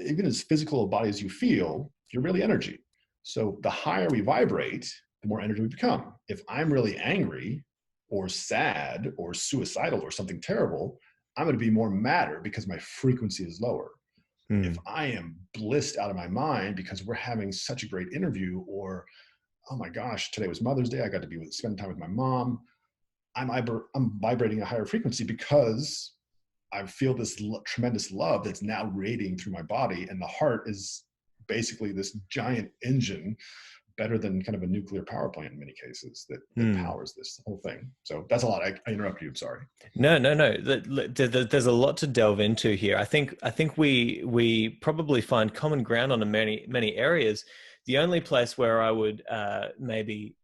even as physical a body as you feel, you're really energy. So the higher we vibrate, the more energy we become. If I'm really angry or sad or suicidal or something terrible, I'm going to be more matter because my frequency is lower. If I am blissed out of my mind because we're having such a great interview, or, oh my gosh, today was Mother's Day, I got to be spend time with my mom, I'm vibrating a higher frequency because I feel this tremendous love that's now radiating through my body. And the heart is basically this giant engine, better than kind of a nuclear power plant in many cases, that powers this whole thing. So that's a lot. I interrupted you. I'm sorry. No, no, no. There's a lot to delve into here. I think we probably find common ground on many areas. The only place where I would maybe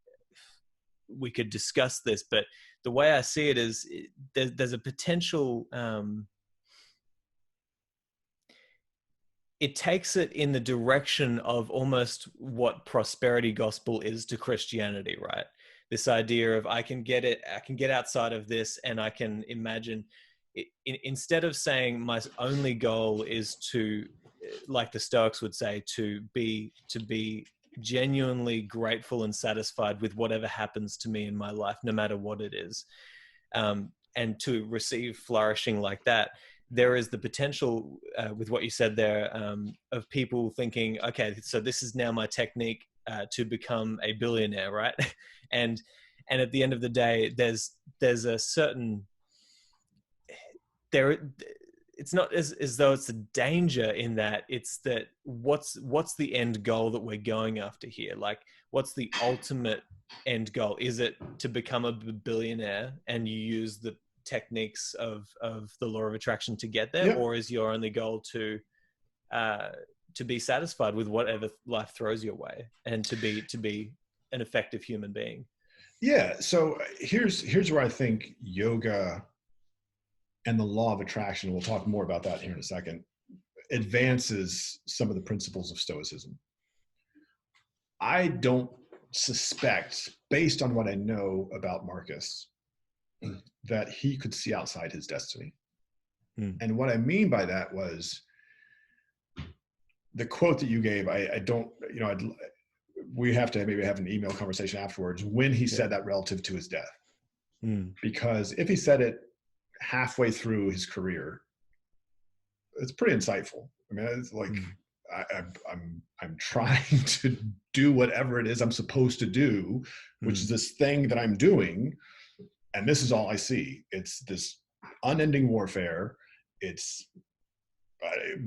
we could discuss this, but the way I see it is, there's a potential. It takes it in the direction of almost what prosperity gospel is to Christianity, right? This idea of I can get outside of this, and I can imagine it, instead of saying my only goal is to, like the Stoics would say, to be genuinely grateful and satisfied with whatever happens to me in my life, no matter what it is, and to receive flourishing like that. There is the potential, with what you said there, of people thinking, okay, so this is now my technique to become a billionaire, right? and and at the end of the day, there's a certain there. It's not as though it's a danger in that, it's that what's the end goal that we're going after here? Like, what's the ultimate end goal? Is it to become a billionaire and you use the techniques of the law of attraction to get there, Yep. or is your only goal to be satisfied with whatever life throws your way, and to be an effective human being? Yeah. So here's where I think yoga and the law of attraction, we'll talk more about that here in a second, advances some of the principles of Stoicism. I don't suspect, based on what I know about Marcus, that he could see outside his destiny. And what I mean by that was the quote that you gave. I don't, we have to maybe have an email conversation afterwards when he said that relative to his death. Because if he said it halfway through his career, it's pretty insightful. I mean, it's like, I'm trying to do whatever it is I'm supposed to do, which is this thing that I'm doing, and this is all I see. It's this unending warfare. It's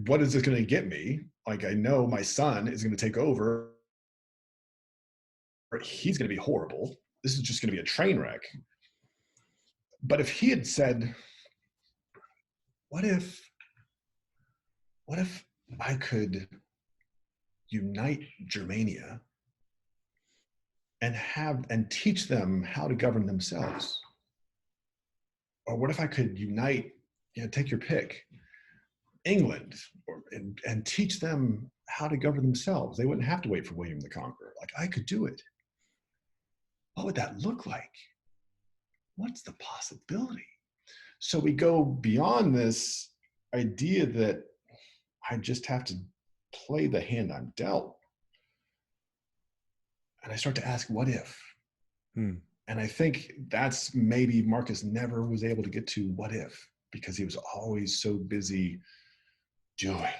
what is it going to get me? Like, I know my son is going to take over. He's going to be horrible. This is just going to be a train wreck. But if he had said, what if I could unite Germania and teach them how to govern themselves? Or what if I could unite, take your pick, England, and teach them how to govern themselves? They wouldn't have to wait for William the Conqueror. Like, I could do it. What would that look like? What's the possibility? So we go beyond this idea that I just have to play the hand I'm dealt. And I start to ask, what if? And I think that's maybe Marcus never was able to get to what if, because he was always so busy doing.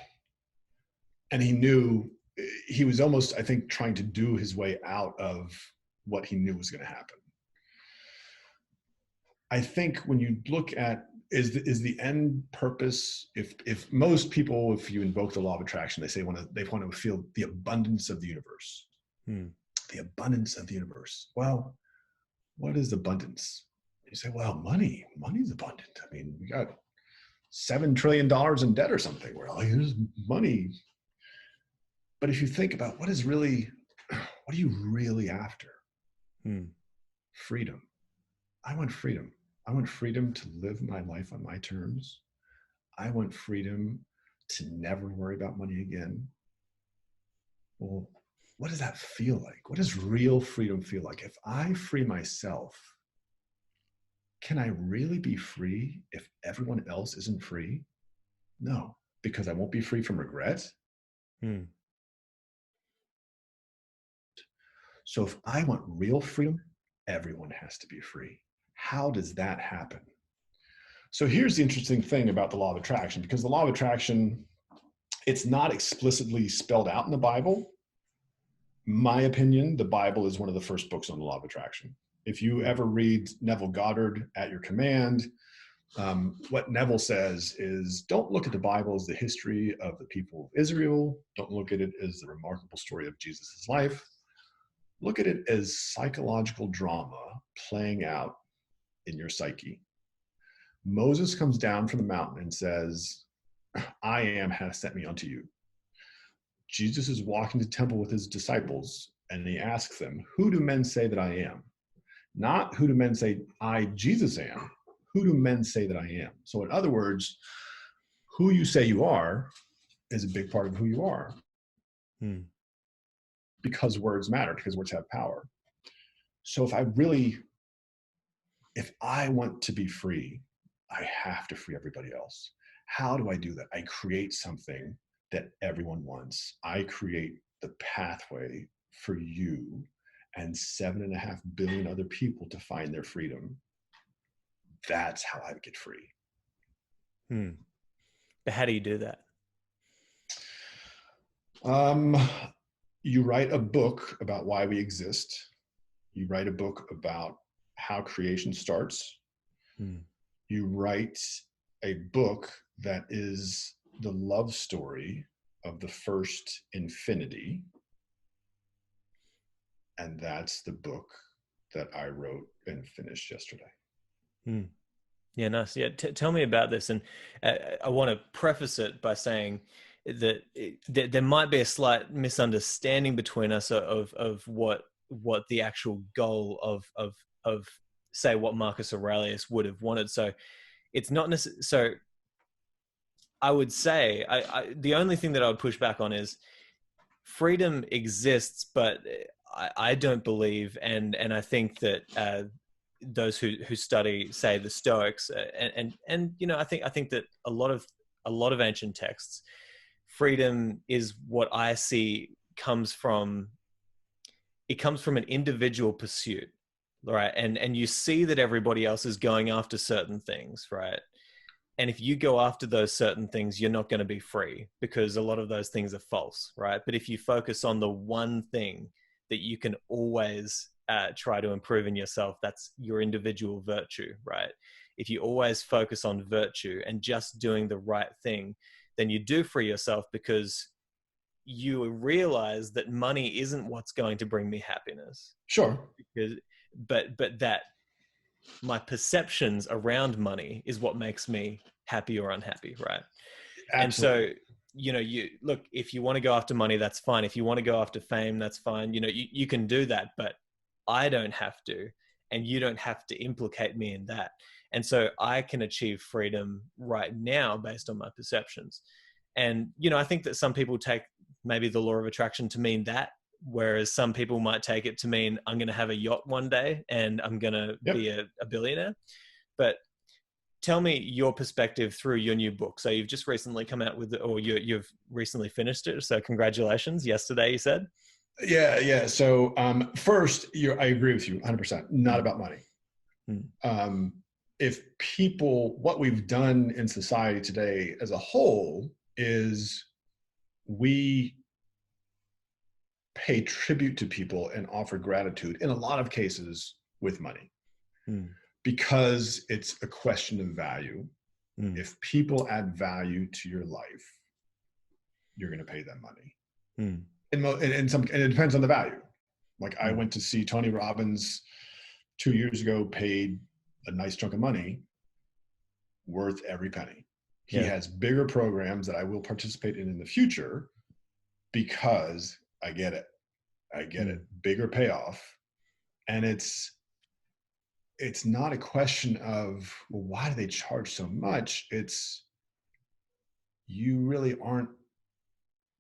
And he knew he was almost, I think, trying to do his way out of what he knew was going to happen. I think when you look at is the end purpose, if most people, if you invoke the law of attraction, they want to feel the abundance of the universe. The abundance of the universe. Well, what is abundance? You say, well, money's abundant. I mean, we got $7 trillion in debt or something. We're like, here's money. But if you think about what are you really after? Freedom. I want freedom. I want freedom to live my life on my terms. I want freedom to never worry about money again. Well, what does that feel like? What does real freedom feel like? If I free myself, can I really be free if everyone else isn't free? No, because I won't be free from regret. So if I want real freedom, everyone has to be free. How does that happen? So here's the interesting thing about the law of attraction, because the law of attraction, it's not explicitly spelled out in the Bible. My opinion, the Bible is one of the first books on the law of attraction. If you ever read Neville Goddard, At Your Command, what Neville says is, don't look at the Bible as the history of the people of Israel. Don't look at it as the remarkable story of Jesus' life. Look at it as psychological drama playing out in your psyche. Moses comes down from the mountain and says, I am has sent me unto you. Jesus is walking the temple with his disciples, and he asks them, who do men say that I am? Not who do men say I, Jesus, am. Who do men say that I am? So in other words, who you say you are is a big part of who you are. Because words matter, because words have power. So if I want to be free, I have to free everybody else. How do I do that? I create something that everyone wants. I create the pathway for you and 7.5 billion other people to find their freedom. That's how I get free. But how do you do that? You write a book about why we exist. You write a book about how creation starts. You write a book that is the love story of the first infinity. And that's the book that I wrote and finished yesterday. Yeah, nice. Yeah, tell me about this. And I want to preface it by saying that there might be a slight misunderstanding between us of what the actual goal of say what Marcus Aurelius would have wanted. So it's not necessarily. So I would say the only thing that I would push back on is freedom exists, but I don't believe, and I think that those who study, say, the Stoics, and I think that a lot of ancient texts, freedom is what I see comes from an individual pursuit, right? And you see that everybody else is going after certain things, right? And if you go after those certain things, you're not going to be free, because a lot of those things are false, right? But if you focus on the one thing that you can always try to improve in yourself, that's your individual virtue, right? If you always focus on virtue and just doing the right thing, then you do free yourself, because you realize that money isn't what's going to bring me happiness. Sure. But that my perceptions around money is what makes me happy or unhappy, right? Absolutely. And you look, if you want to go after money, that's fine. If you want to go after fame, that's fine. You can do that, but I don't have to, and you don't have to implicate me in that. And so I can achieve freedom right now based on my perceptions. And, I think that some people take maybe the law of attraction to mean that, whereas some people might take it to mean I'm going to have a yacht one day and I'm going to Yep. be a billionaire. But tell me your perspective through your new book. So you've just recently come out with, or you've recently finished it. So congratulations. Yesterday, you said. Yeah. So first, I agree with you 100%. Not about money. Mm. If people, what we've done in society today as a whole is we pay tribute to people and offer gratitude in a lot of cases with money. Mm. Because it's a question of value. Mm. If people add value to your life, you're going to pay them money. Mm. And it depends on the value. Like I Mm. went to see Tony Robbins 2 years ago, paid a nice chunk of money, worth every penny. He has bigger programs that I will participate in the future because I get it. Bigger payoff. And it's not a question of, well, why do they charge so much? It's, you really aren't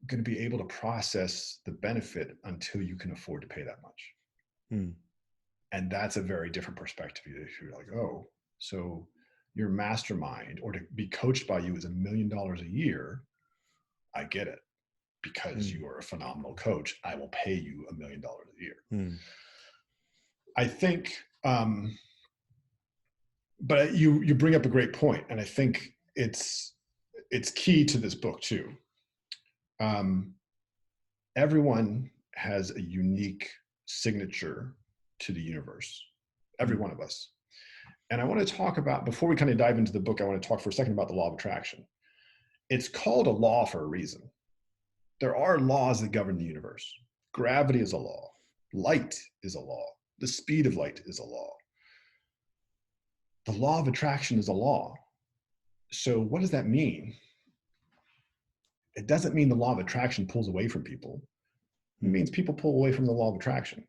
going to be able to process the benefit until you can afford to pay that much. Mm. And that's a very different perspective. You're like, oh, so your mastermind or to be coached by you is $1 million a year. I get it. Because you are a phenomenal coach, I will pay you $1 million a year. Mm. I think, but you bring up a great point, and I think it's key to this book too. Everyone has a unique signature to the universe, every one of us. And I want to talk about, before we kind of dive into the book, I want to talk for a second about the law of attraction. It's called a law for a reason. There are laws that govern the universe. Gravity is a law. Light is a law. The speed of light is a law. The law of attraction is a law. So what does that mean? It doesn't mean the law of attraction pulls away from people. It means people pull away from the law of attraction.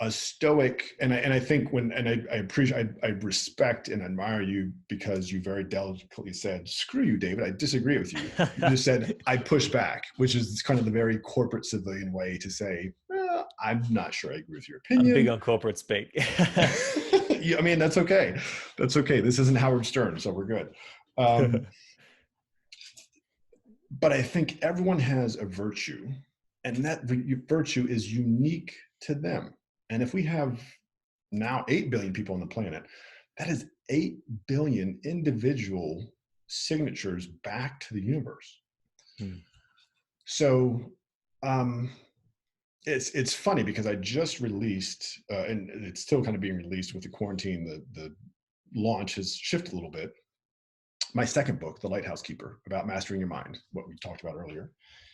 A stoic, and I think I appreciate, I respect and admire you because you very delicately said, screw you, David, I disagree with you. You just said, I push back, which is kind of the very corporate civilian way to say, well, I'm not sure I agree with your opinion. I'm big on corporate speak. I mean, that's okay. That's okay. This isn't Howard Stern, so we're good. But I think everyone has a virtue, and that virtue is unique to them. And if we have now 8 billion people on the planet, that is 8 billion individual signatures back to the universe. So it's funny because I just released, and it's still kind of being released with the quarantine, the launch has shifted a little bit. My second book, The Lighthouse Keeper, about mastering your mind, what we talked about earlier.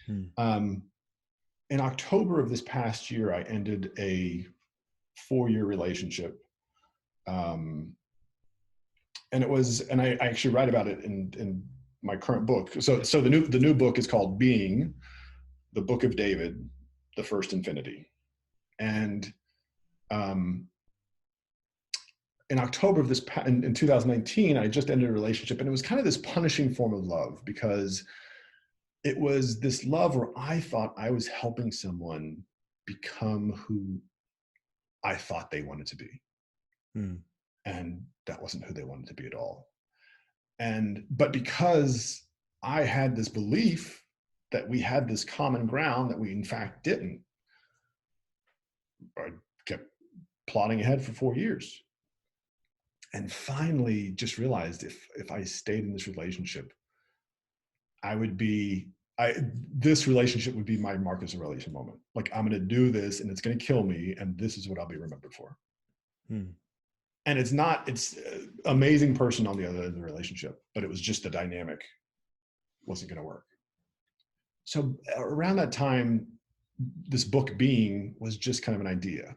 In October of this past year, I ended a 4-year relationship. And I actually write about it in my current book. So the new book is called Being, the Book of David, the First Infinity. And in October of in 2019, I just ended a relationship, and it was kind of this punishing form of love because it was this love where I thought I was helping someone become who I thought they wanted to be. And that wasn't who they wanted to be at all. But because I had this belief that we had this common ground that we in fact didn't, I kept plodding ahead for 4 years. And finally just realized if I stayed in this relationship, this relationship would be my Marcus Aurelius moment. Like, I'm going to do this and it's going to kill me, and this is what I'll be remembered for. And it's amazing person on the other end of the relationship, but it was just the dynamic wasn't going to work. So around that time, this book Being was just kind of an idea.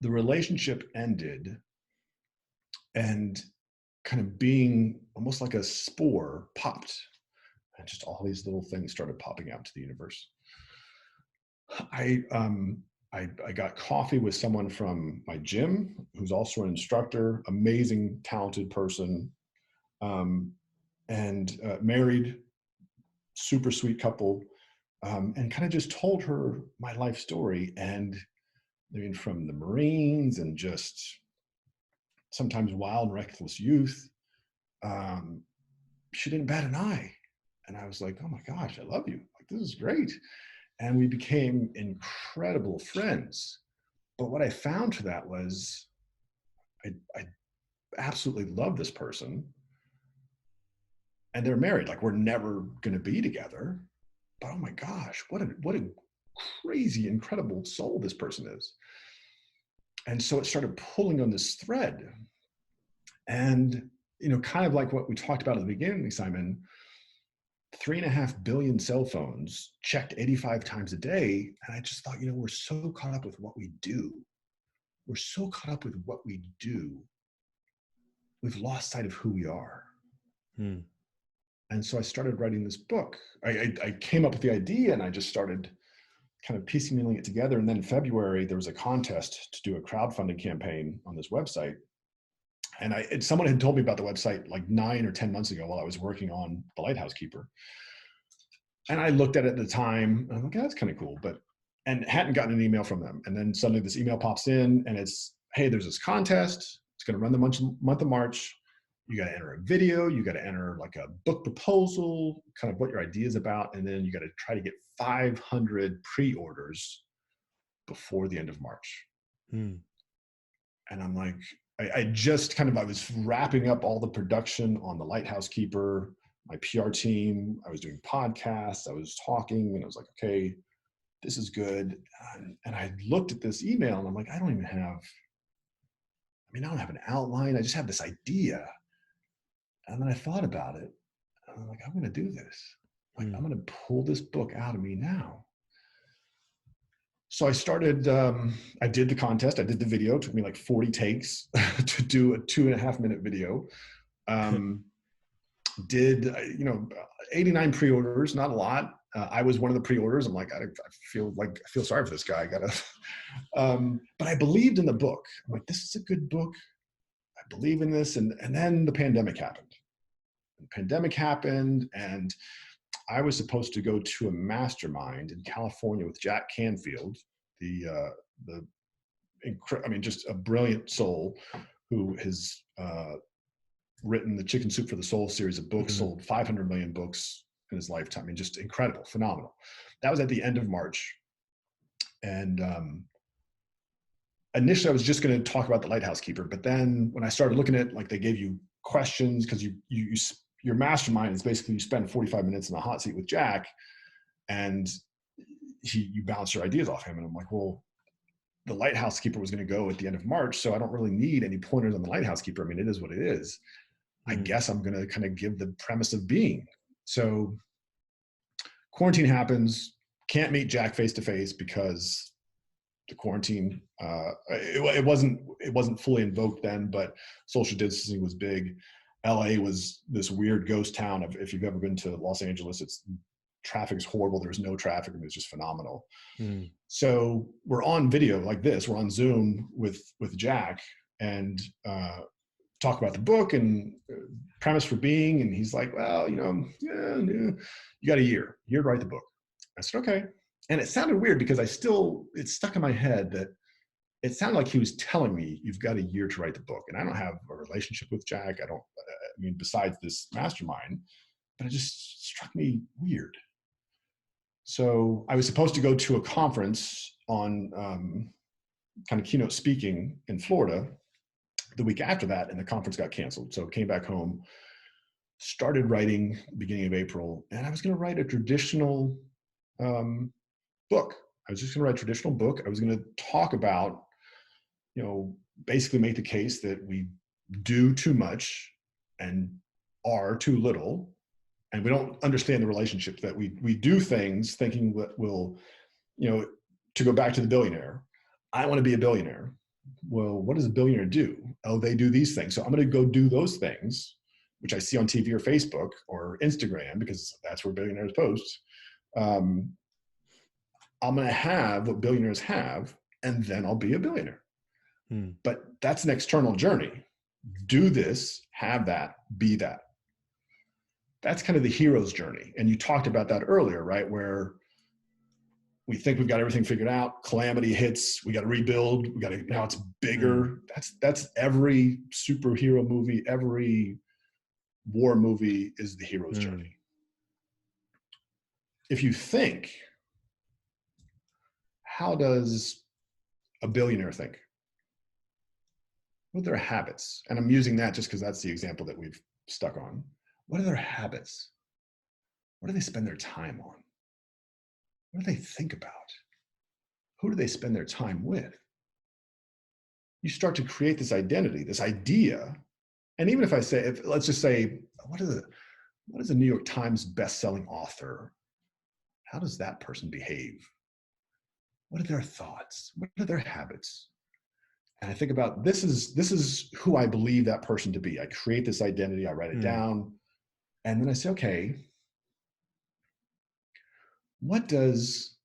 The relationship ended, and kind of Being, almost like a spore, popped. And just all these little things started popping out to the universe. I got coffee with someone from my gym who's also an instructor, amazing, talented person, and married, super sweet couple, and kind of just told her my life story. And I mean, from the Marines and just sometimes wild and reckless youth, um, she didn't bat an eye. And I was like, oh my gosh, I love you. Like, this is great. And we became incredible friends. But what I found to that was I absolutely love this person. And they're married. Like, we're never going to be together. But oh my gosh, what a crazy, incredible soul this person is. And so it started pulling on this thread. And, kind of like what we talked about at the beginning, Simon, 3.5 billion cell phones checked 85 times a day. And I just thought, we're so caught up with what we do. We're so caught up with what we do. We've lost sight of who we are. Hmm. And so I started writing this book. I came up with the idea and I just started kind of piecemealing it together. And then in February, there was a contest to do a crowdfunding campaign on this website. And someone had told me about the website like 9 or 10 months ago while I was working on The Lighthouse Keeper. And I looked at it at the time, and I'm like, that's kind of cool, and hadn't gotten an email from them. And then suddenly this email pops in and it's, hey, there's this contest. It's going to run the month of March. You got to enter a video. You got to enter like a book proposal, kind of what your idea is about. And then you got to try to get 500 pre-orders before the end of March. Hmm. And I'm like, I was wrapping up all the production on The Lighthouse Keeper, my PR team. I was doing podcasts. I was talking, and I was like, okay, this is good. And I looked at this email and I'm like, I don't have an outline. I just have this idea. And then I thought about it. And I'm like, I'm going to do this. Like, I'm going to pull this book out of me now. So I started, I did the contest. I did the video. It took me like 40 takes to do a 2.5-minute video. Did 89 pre-orders, not a lot. I was one of the pre-orders. I'm like, I feel sorry for this guy. I gotta, but I believed in the book. I'm like, this is a good book. I believe in this. And then the pandemic happened. And I was supposed to go to a mastermind in California with Jack Canfield, just a brilliant soul who has written the Chicken Soup for the Soul series of books, sold 500 million books in his lifetime. I mean, just incredible, phenomenal. That was at the end of March. And initially I was just going to talk about The Lighthouse Keeper, but then when I started looking at, like, they gave you questions, because your mastermind is basically you spend 45 minutes in the hot seat with Jack, and you bounce your ideas off him. And I'm like, well, The Lighthouse Keeper was going to go at the end of March, so I don't really need any pointers on The Lighthouse Keeper. I mean, it is what it is. I guess I'm going to kind of give the premise of being. So quarantine happens, can't meet Jack face to face because the quarantine, it wasn't fully invoked then, but social distancing was big. LA was this weird ghost town. If you've ever been to Los Angeles, traffic is horrible. There's no traffic, and it's just phenomenal. So we're on video like this. We're on Zoom with Jack, and talk about the book and premise for being. And he's like, well, you got a year to write the book. I said, okay. And it sounded weird because it's stuck in my head that it sounded like he was telling me, you've got a year to write the book. And I don't have a relationship with Jack. Besides this mastermind, but it just struck me weird. So I was supposed to go to a conference on kind of keynote speaking in Florida the week after that, and the conference got canceled. So came back home, started writing beginning of April, and I was going to write a traditional book. I was just going to write a traditional book. I was going to talk about, basically make the case that we do too much and are too little, and we don't understand the relationship, that we do things thinking that will, to go back to the billionaire, I want to be a billionaire. Well, what does a billionaire do? Oh, they do these things. So I'm going to go do those things which I see on TV or Facebook or Instagram, because that's where billionaires post, I'm going to have what billionaires have, and then I'll be a billionaire. But that's an external journey. Do this, have that, be that. That's kind of the hero's journey. And you talked about that earlier, right? Where we think we've got everything figured out, calamity hits, we got to rebuild, now it's bigger. That's every superhero movie, every war movie is the hero's journey. If you think, how does a billionaire think? What are their habits? And I'm using that just because that's the example that we've stuck on. What are their habits? What do they spend their time on? What do they think about? Who do they spend their time with? You start to create this identity, this idea. And even if I say, let's just say, what is a New York Times best-selling author? How does that person behave? What are their thoughts? What are their habits? And I think about, this is who I believe that person to be. I create this identity, I write it down, and then I say, okay, what does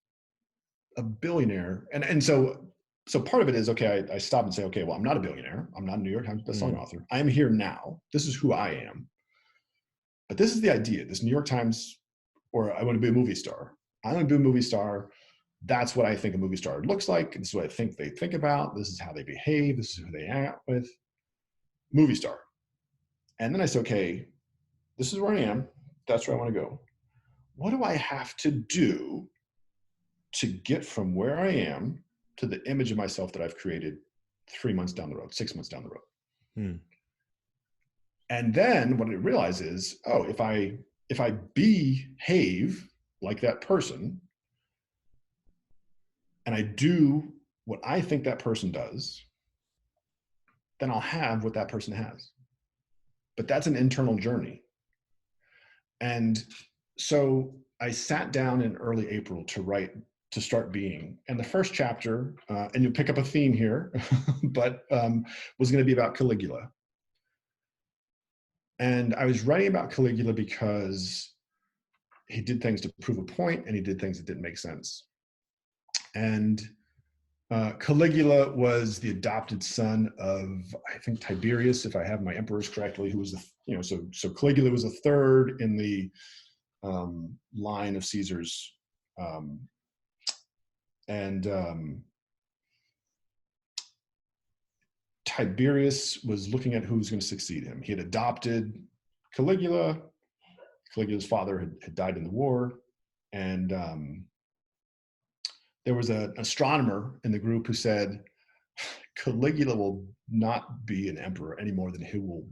a billionaire, and so part of it is, okay, I stop and say, okay, well, I'm not a billionaire. I'm not a New York Times bestselling author. I'm here now. This is who I am. But this is the idea, this New York Times, or I want to be a movie star. I want to be a movie star. That's what I think a movie star looks like. This is what I think they think about. This is how they behave. This is who they hang out with. Movie star. And then I say, okay, this is where I am. That's where I want to go. What do I have to do to get from where I am to the image of myself that I've created 3 months down the road, 6 months down the road? And then what I realize is, oh, if I behave like that person, and I do what I think that person does, then I'll have what that person has. But that's an internal journey. And so I sat down in early April to start being. And the first chapter, and you'll pick up a theme here, but was going to be about Caligula. And I was writing about Caligula because he did things to prove a point, and he did things that didn't make sense. And Caligula was the adopted son of, I think, Tiberius, if I have my emperors correctly, who was so Caligula was the third in the line of Caesars. Tiberius was looking at who was going to succeed him. He had adopted Caligula. Caligula's father had died in the war. And there was an astronomer in the group who said, Caligula will not be an emperor any more than he will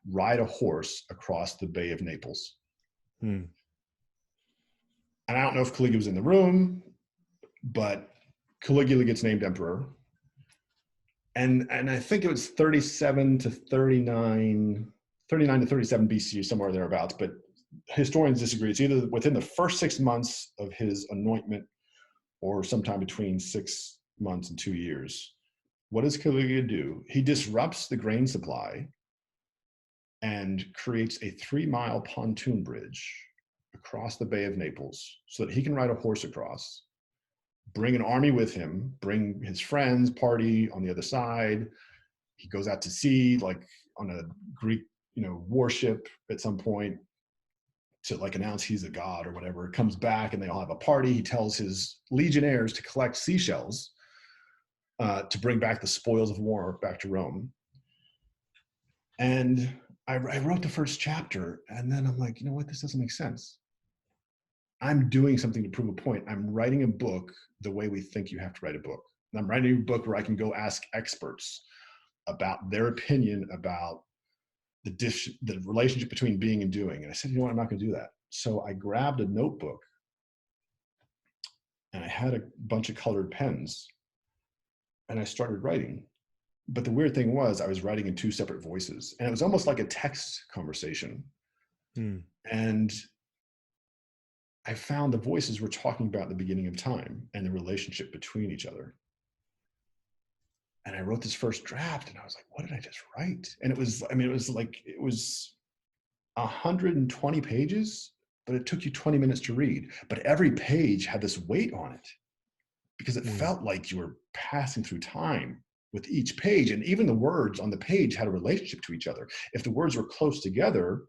ride a horse across the Bay of Naples. And I don't know if Caligula was in the room, but Caligula gets named emperor. And I think it was 39 to 37 BC, somewhere thereabouts, but historians disagree. It's either within the first 6 months of his anointment or sometime between 6 months and 2 years. What does Caligula do? He disrupts the grain supply and creates a 3-mile pontoon bridge across the Bay of Naples so that he can ride a horse across, bring an army with him, bring his friends, party on the other side. He goes out to sea, like on a Greek, warship at some point to like announce he's a god or whatever. Comes back and they all have a party. He tells his legionnaires to collect seashells to bring back the spoils of war back to Rome. And I wrote the first chapter, and then I'm like, you know what? This doesn't make sense. I'm doing something to prove a point. I'm writing a book the way we think you have to write a book. And I'm writing a book where I can go ask experts about their opinion about the relationship between being and doing. And I said, you know what? I'm not going to do that. So I grabbed a notebook and I had a bunch of colored pens and I started writing. But the weird thing was I was writing in 2 separate voices, and it was almost like a text conversation. And I found the voices were talking about the beginning of time and the relationship between each other. And I wrote this first draft and I was like, what did I just write? And it was 120 pages, but it took you 20 minutes to read. But every page had this weight on it because it Mm. felt like you were passing through time with each page. And even the words on the page had a relationship to each other. If the words were close together,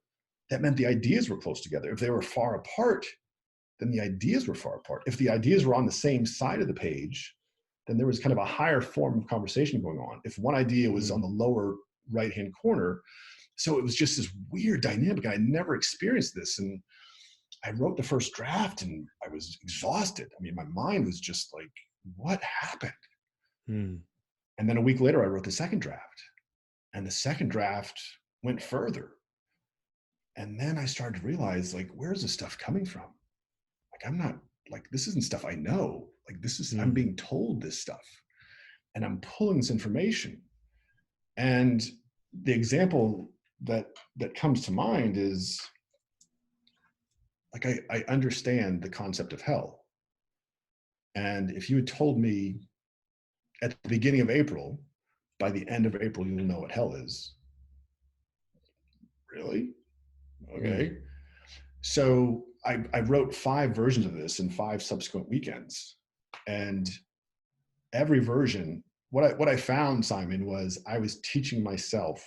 that meant the ideas were close together. If they were far apart, then the ideas were far apart. If the ideas were on the same side of the page, then there was kind of a higher form of conversation going on. If one idea was on Mm. the lower right-hand corner, so it was just this weird dynamic. I never experienced this. And I wrote the first draft and I was exhausted. I mean, my mind was just like, what happened? Mm. And then a week later, I wrote the second draft. And the second draft went further. And then I started to realize, like, where's this stuff coming from? Like, I'm not, like, this isn't stuff I know. Like, this is, I'm Mm. being told this stuff. And I'm pulling this information. And the example that comes to mind is, like, I understand the concept of hell. And if you had told me at the beginning of April, by the end of April, you'll know what hell is. Really? Mm. Okay. So I wrote 5 versions of this in 5 subsequent weekends. And every version, what I found, Simon, was I was teaching myself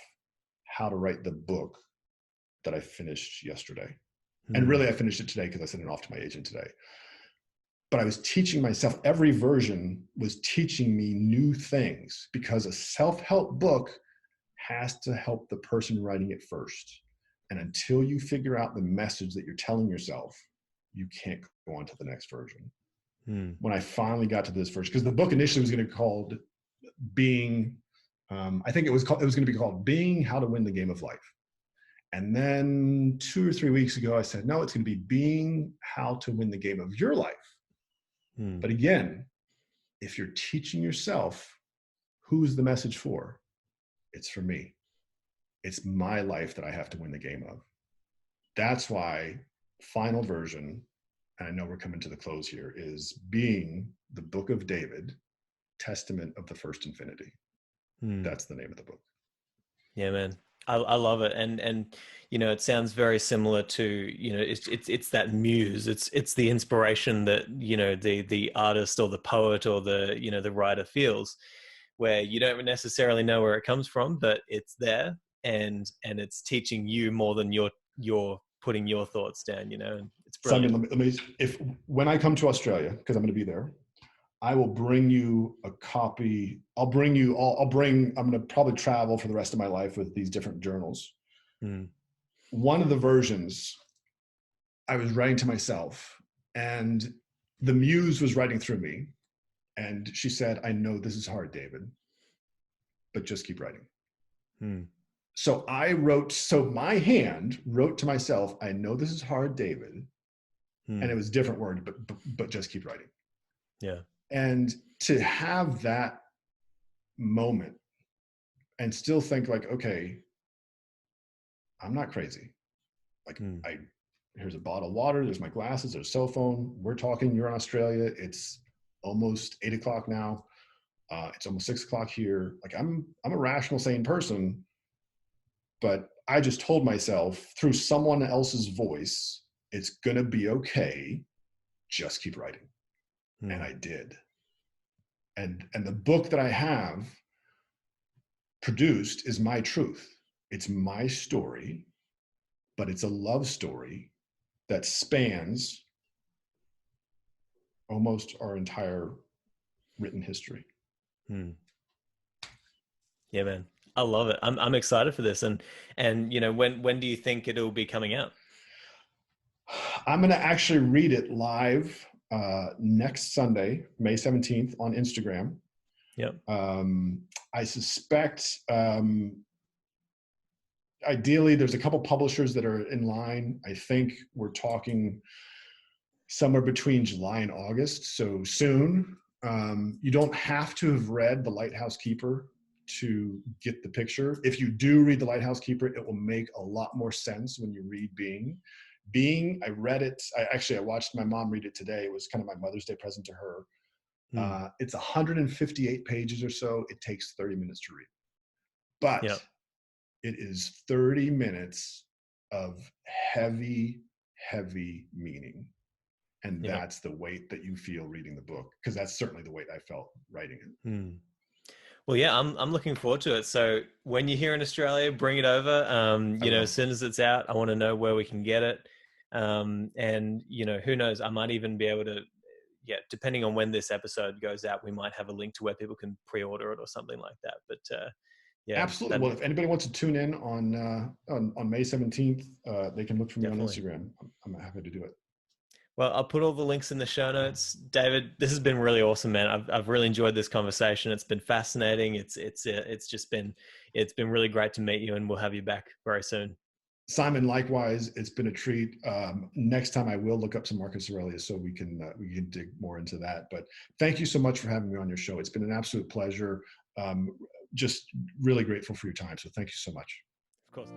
how to write the book that I finished yesterday. And Mm. really, I finished it today because I sent it off to my agent today. But I was teaching myself, every version was teaching me new things, because a self-help book has to help the person writing it first. And until you figure out the message that you're telling yourself, you can't go on to the next version. Mm. When I finally got to this version, because the book initially was going to be called Being, I think it was going to be called Being: How to Win the Game of Life. And then 2 or 3 weeks ago, I said, no, it's going to be Being: How to Win the Game of Your Life. Mm. But again, if you're teaching yourself, who's the message for? It's for me. It's my life that I have to win the game of. That's why final version, and I know we're coming to the close here, is Being the Book of David, Testament of the First Infinity. Mm. That's the name of the book. Yeah, man. I love it. And it sounds very similar to, it's that muse. It's the inspiration that, the artist or the poet or the writer feels, where you don't necessarily know where it comes from, but it's there, and it's teaching you more than you're putting your thoughts down, and it's Simon, brilliant. let me, if when I come to Australia, because I'm going to be there, I will bring you a copy. I'm going to probably travel for the rest of my life with these different journals. Mm. One of the versions I was writing to myself, and the muse was writing through me. And she said, I know this is hard, David, but just keep writing. Mm. So my hand wrote to myself, I know this is hard, David. And Mm. it was a different word, but just keep writing. Yeah. And to have that moment and still think, like, okay, I'm not crazy. Like, Mm. here's a bottle of water, there's my glasses, there's a cell phone. We're talking, you're in Australia. It's almost 8 o'clock now. It's almost 6 o'clock here. Like, I'm a rational, sane person, but I just told myself through someone else's voice, it's gonna be okay. Just keep writing. And Mm. I did. And the book that I have produced is my truth. It's my story, but it's a love story that spans almost our entire written history. Mm. Yeah, man. I love it. I'm excited for this. And when do you think it'll be coming out? I'm going to actually read it live next Sunday, May 17th, on Instagram. Yep. I suspect, ideally, there's a couple publishers that are in line. I think we're talking somewhere between July and August, so soon. You don't have to have read The Lighthouse Keeper to get the picture. If you do read The Lighthouse Keeper, it will make a lot more sense when you read Being. Being, I read it. I watched my mom read it today. It was kind of my Mother's Day present to her. Mm. It's 158 pages or so. It takes 30 minutes to read, but Yep. it is 30 minutes of heavy, heavy meaning. And Yep. that's the weight that you feel reading the book, because that's certainly the weight I felt writing it. Hmm. Well, yeah, I'm looking forward to it. So when you're here in Australia, bring it over. I As will. soon as it's out, I want to know where we can get it. And who knows? I might even be able to, yeah, depending on when this episode goes out, we might have a link to where people can pre-order it or something like that. But yeah, Absolutely. that Well, if anybody wants to tune in on May 17th, they can look for me on definitely. Instagram. I'm happy to do it. Well, I'll put all the links in the show notes. David, this has been really awesome, man. I've really enjoyed this conversation. It's been fascinating. It's been really great to meet you, and we'll have you back very soon. Simon, likewise, it's been a treat. Next time I will look up some Marcus Aurelius so we can dig more into that. But thank you so much for having me on your show. It's been an absolute pleasure. Just really grateful for your time. So thank you so much. Of course.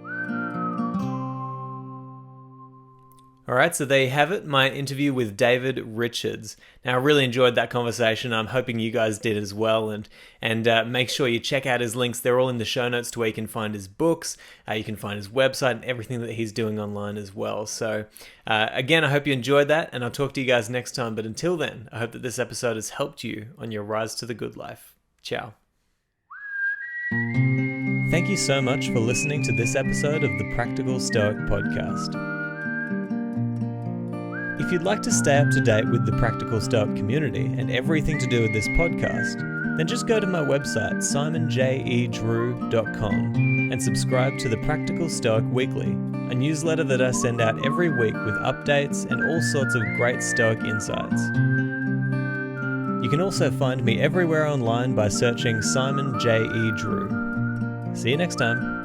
All right, so there you have it, my interview with David Richards. Now, I really enjoyed that conversation. I'm hoping you guys did as well. And make sure you check out his links. They're all in the show notes to where you can find his books, you can find his website, and everything that he's doing online as well. So, again, I hope you enjoyed that, and I'll talk to you guys next time. But until then, I hope that this episode has helped you on your rise to the good life. Ciao. Thank you so much for listening to this episode of the Practical Stoic Podcast. If you'd like to stay up to date with the Practical Stoic community and everything to do with this podcast, then just go to my website, simonjedrew.com, and subscribe to the Practical Stoic Weekly, a newsletter that I send out every week with updates and all sorts of great Stoic insights. You can also find me everywhere online by searching Simon J. E. Drew. See you next time.